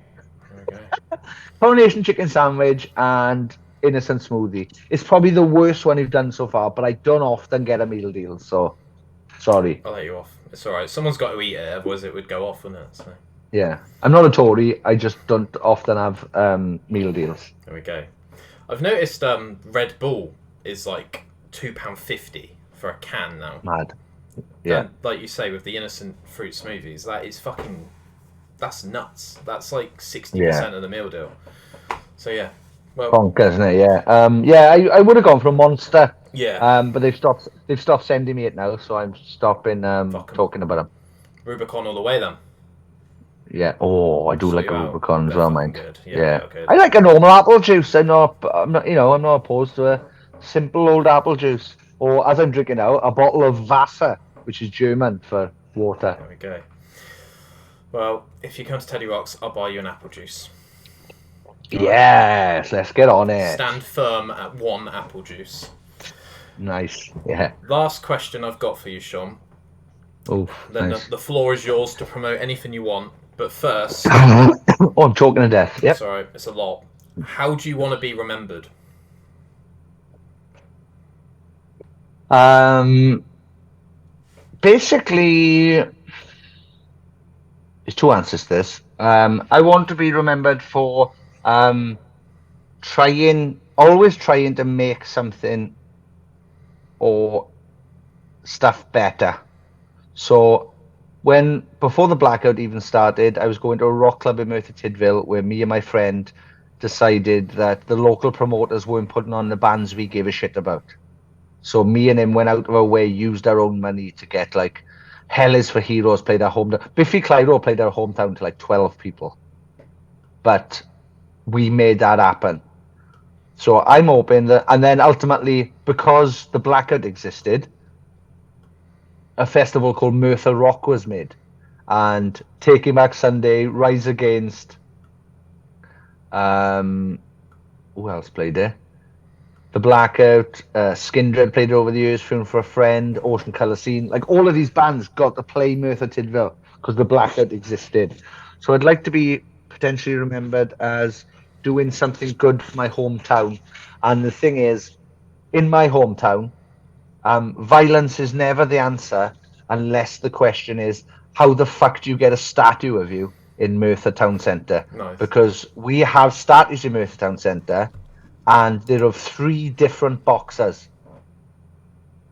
coronation chicken sandwich, and innocent smoothie. It's probably the worst one you've done so far, but I don't often get a meal deal, so sorry. I'll let you off. It's alright. Someone's got to eat it, otherwise it would go off, wouldn't it? So. Yeah. I'm not a Tory, I just don't often have meal deals. There we go. I've noticed Red Bull is like £2.50 for a can now. Mad. Yeah. And like you say, with the innocent fruit smoothies, that is fucking... That's nuts. That's like 60% of the meal deal. So yeah. Well, bonkers, isn't it? Yeah. I would have gone for a Monster. yeah. But they've stopped sending me it now, so I'm stopping talking about them. Rubicon all the way then. Yeah. Oh, I do So like a you are- Rubicon as they're well, fucking mate. good. Yeah. they're good. I like a normal apple juice. I'm not opposed to a simple old apple juice. Or as I'm drinking now, a bottle of Wasser, which is German for water. There we go. Well, if you come to Teddy Rocks, I'll buy you an apple juice. Yes, let's get on it. Stand firm at 1 apple juice. Nice. Yeah. Last question I've got for you, Sean. Oh, Then nice. the floor is yours to promote anything you want. But first, Oh, I'm choking to death. Yep. sorry, it's a lot. How do you want to be remembered? Basically, there's two answers to this. I want to be remembered for always trying to make something or stuff better. So before the blackout even started, I was going to a rock club in Merthyr Tydfil where me and my friend decided that the local promoters weren't putting on the bands we gave a shit about. So me and him went out of our way, used our own money to get like Hell is for Heroes played our hometown. Biffy Clyro played our hometown to like 12 people. But we made that happen. So I'm hoping that, and then ultimately, because the blackout existed, a festival called Merthyr Rock was made. And Taking Back Sunday, Rise Against, who else played there? The Blackout, Skindred played it over the years, Film for a Friend, Ocean Colour Scene. Like all of these bands got to play Merthyr Tydfil because the Blackout existed. So I'd like to be potentially remembered as doing something good for my hometown. And the thing is, in my hometown, violence is never the answer unless the question is, how the fuck do you get a statue of you in Merthyr Town Centre? Nice. Because we have statues in Merthyr Town Centre, and they're of 3 different boxers.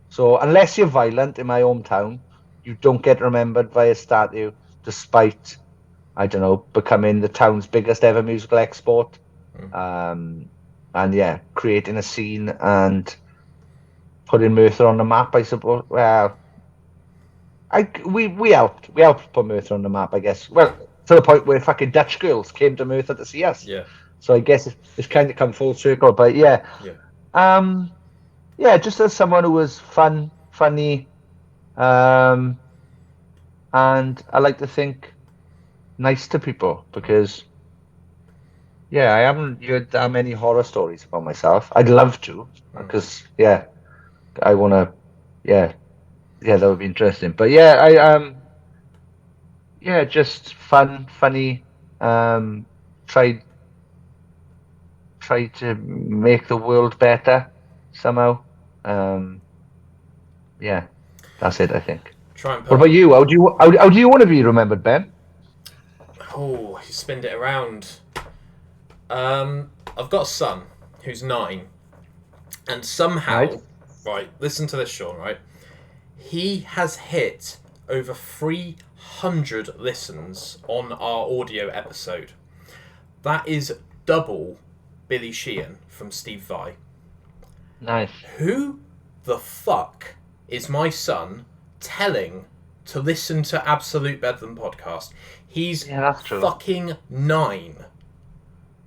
So unless you're violent in my hometown, you don't get remembered by a statue, despite, I don't know, becoming the town's biggest ever musical export. And yeah, creating a scene and putting Merthyr on the map, I suppose. Well, we helped put Merthyr on the map, I guess. Well, to the point where fucking Dutch girls came to Merthyr to see us. Yeah. So I guess it's kind of come full circle. But yeah, just as someone who was funny, and I like to think nice to people, because I haven't heard that many horror stories about myself. I'd love to, because I want to, that would be interesting. But just funny, try to make the world better somehow. That's it, I think. Try and What about you? How do you want to be remembered, Ben? Oh, you spinned it around. I've got a son who's 9, and somehow, right, listen to this, Sean, right? He has hit over 300 listens on our audio episode. That is double Billy Sheehan from Steve Vai. Nice. Who the fuck is my son telling to listen to Absolute Bedlam podcast? He's that's true. fucking 9.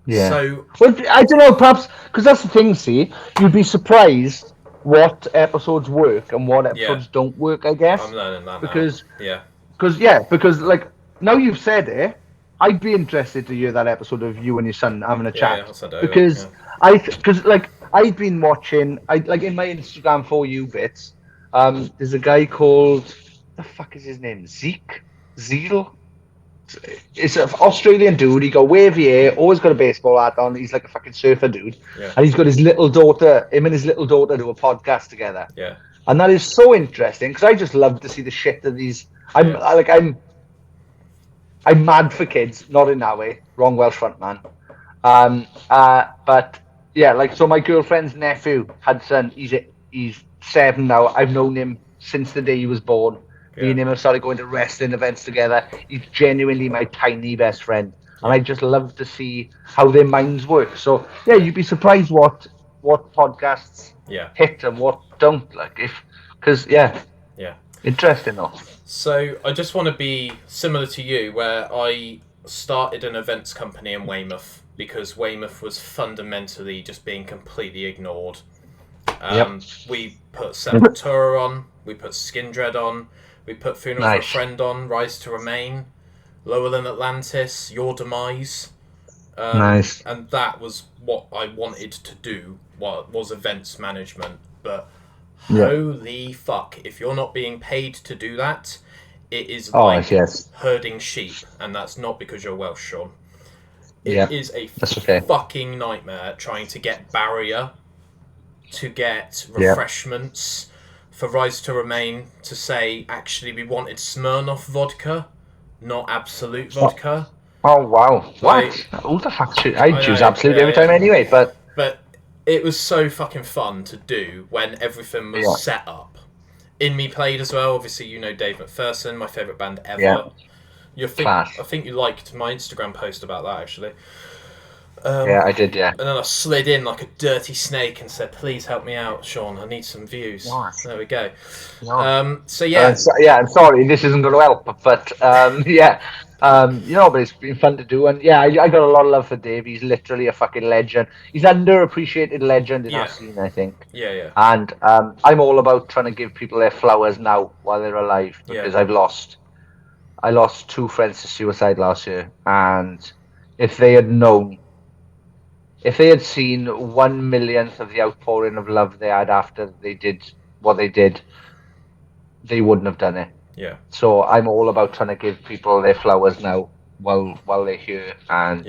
Yeah. So, well, I don't know, perhaps, because that's the thing, see, you'd be surprised what episodes work and what episodes don't work, I guess. I'm learning that because, now. Because, like, now you've said it, I'd be interested to hear that episode of you and your son having a chat. I'll send it because over, I've been watching, in my Instagram For You bits, there's a guy called, what the fuck is his name? Zeal? It's an Australian dude. He got wavy hair, always got a baseball hat on. He's like a fucking surfer dude. Yeah. And he's got his little daughter, him and his little daughter do a podcast together. Yeah. And that is so interesting, because I just love to see the shit that these... I'm mad for kids, not in that way. Wrong Welsh front man. But Yeah, like, so my girlfriend's nephew, Hudson, he's 7 now. I've known him since the day he was born. Me and him have started going to wrestling events together. He's genuinely my tiny best friend. And I just love to see how their minds work. So, yeah, you'd be surprised what podcasts hit and what don't. Because, interesting though. So I just want to be similar to you, where I started an events company in Weymouth because Weymouth was fundamentally just being completely ignored. We put Sepultura on, we put Skindred on, we put Funeral for a Friend on, Rise to Remain, Lower Than Atlantis, Your Demise. And that was what I wanted to do, what was events management. But holy fuck, if you're not being paid to do that, it is like herding sheep. And that's not because you're Welsh, Sean. It is a fucking nightmare trying to get barrier, to get refreshments, for Rise to Remain to say, actually, we wanted Smirnoff vodka, not Absolute vodka. Oh, wow. What? Who the fuck should... I choose Absolute every time anyway, but it was so fucking fun to do when everything was set up. In Me played as well. Obviously, you know Dave McPherson, my favourite band ever. I think you liked my Instagram post about that, actually. I did, And then I slid in like a dirty snake and said, please help me out, Sean. I need some views. What? There we go. I'm sorry, this isn't going to help, but but it's been fun to do. And I got a lot of love for Dave. He's literally a fucking legend. He's underappreciated legend in our scene, I think. And I'm all about trying to give people their flowers now while they're alive, because I lost 2 friends to suicide last year, and if they had known, if they had seen 1/1,000,000th of the outpouring of love they had after they did what they did, they wouldn't have done it. So I'm all about trying to give people their flowers now while they're here. And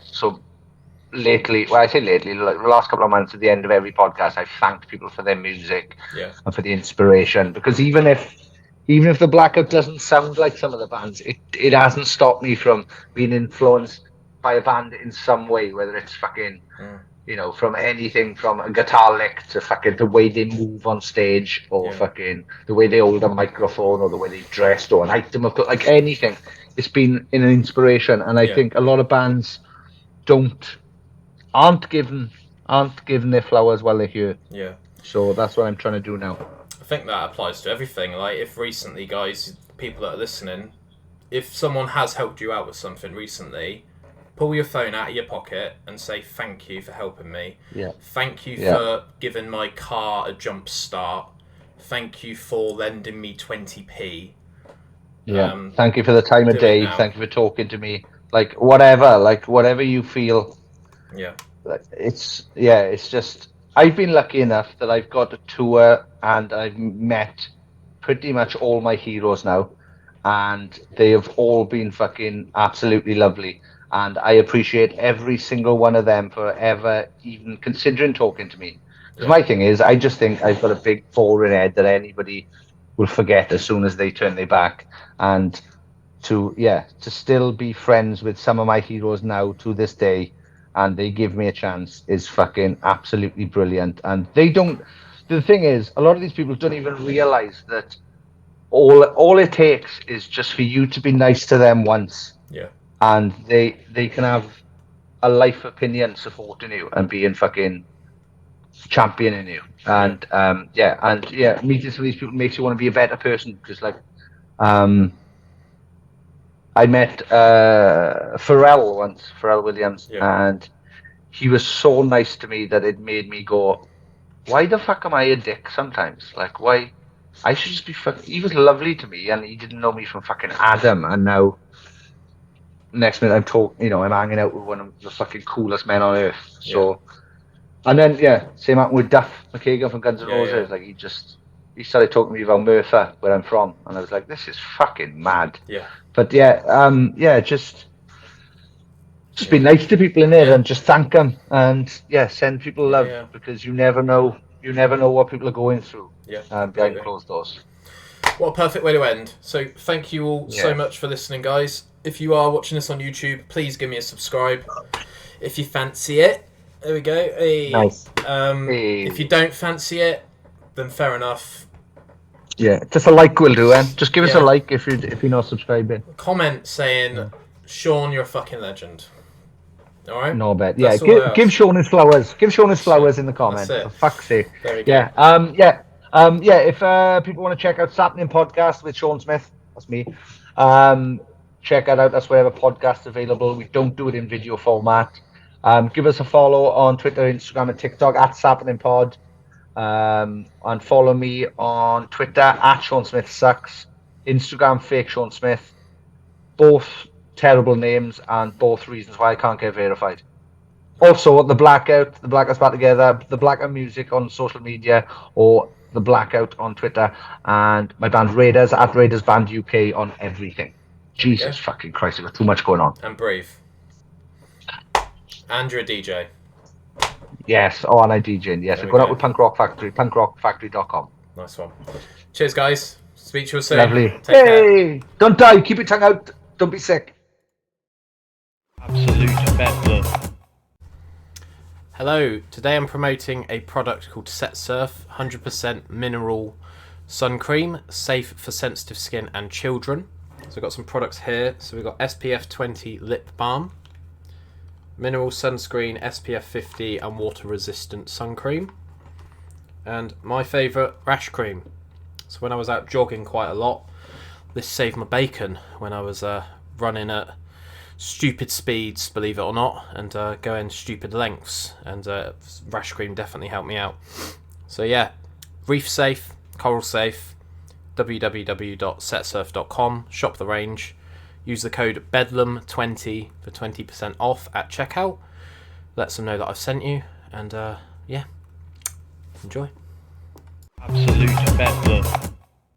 so lately, well, I say lately, like the last couple of months, at the end of every podcast, I've thanked people for their music and for the inspiration. Because even if the Blackout doesn't sound like some of the bands, it hasn't stopped me from being influenced by a band in some way, whether it's fucking, from anything from a guitar lick to fucking the way they move on stage, or fucking the way they hold a microphone, or the way they dressed, or an item of like anything. It's been an inspiration, and I think a lot of bands aren't given their flowers while they're here. So that's what I'm trying to do now. I think that applies to everything. Like, if recently, guys, people that are listening, if someone has helped you out with something recently, pull your phone out of your pocket and say, thank you for helping me. Thank you for giving my car a jump start. Thank you for lending me 20p. Thank you for the time of day. Thank you for talking to me. Like, whatever you feel. It's just, I've been lucky enough that I've got a tour and I've met pretty much all my heroes now, and they have all been fucking absolutely lovely. And I appreciate every single one of them for ever even considering talking to me. Because my thing is, I just think I've got a big forehead head that anybody will forget as soon as they turn their back. And to still be friends with some of my heroes now to this day, and they give me a chance, is fucking absolutely brilliant. And they don't... The thing is, a lot of these people don't even realize that all it takes is just for you to be nice to them once. And they can have a life opinion supporting you and being fucking championing you. And meeting some of these people makes you want to be a better person. Because I met Pharrell once, Pharrell Williams, and he was so nice to me that it made me go, why the fuck am I a dick sometimes? Like, why? I should just be fucking... He was lovely to me, and he didn't know me from fucking Adam, and now... Next minute I'm hanging out with one of the fucking coolest men on earth. So, and then same happened with Duff McKagan from Guns N' Roses. Like, he started talking to me about Merthyr, where I'm from, and I was like, this is fucking mad. But just be nice to people in there and just thank them, and send people love, because you never know what people are going through behind closed doors. What a perfect way to end. So thank you all so much for listening, guys. If you are watching this on YouTube, please give me a subscribe if you fancy it. There we go. Hey. Nice. Hey. If you don't fancy it, then fair enough. Yeah, just a like will do, eh? Just give us a Yeah. like if you're not subscribing. Comment saying, Sean, you're a fucking legend. All right. No bet. That's Yeah, all I ask. give Sean his flowers. Give Sean his flowers in the comments. That's it. For fuck's sake. There we go. Yeah. If people want to check out Sapling Podcast with Sean Smith, that's me. Check that out. That's wherever podcasts available. We don't do it in video format. Give us a follow on Twitter, Instagram, and TikTok at Sapling Pod. And follow me on Twitter at Sean Smith Sucks. Instagram fake Sean Smith. Both terrible names and both reasons why I can't get verified. Also, the Blackout's back together. The Blackout music on social media or the Blackout on Twitter, and my band Raiders at Raiders Band UK on everything. Jesus fucking Christ, I've got too much going on. And Brave. And you're a DJ. Yes, and I DJing. Yes, There I'm we going go. out with Punk Rock Factory, punkrockfactory.com. Nice one. Cheers, guys. Speak to you soon. Lovely. Take care. Hey, don't die. Keep your tongue out. Don't be sick. Absolute bedlam. Hello, today I'm promoting a product called Set Surf 100% mineral sun cream, safe for sensitive skin and children. So we've got some products here. So we've got SPF 20 lip balm, mineral sunscreen, SPF 50 and water resistant sun cream, and my favourite rash cream. So when I was out jogging quite a lot, this saved my bacon when I was running at stupid speeds, believe it or not, and going stupid lengths, and rash cream definitely helped me out. So yeah, reef safe, coral safe, www.setsurf.com, shop the range, use the code BEDLAM20 for 20% off at checkout. Let them know that I've sent you, and yeah, enjoy. Absolute bedlam.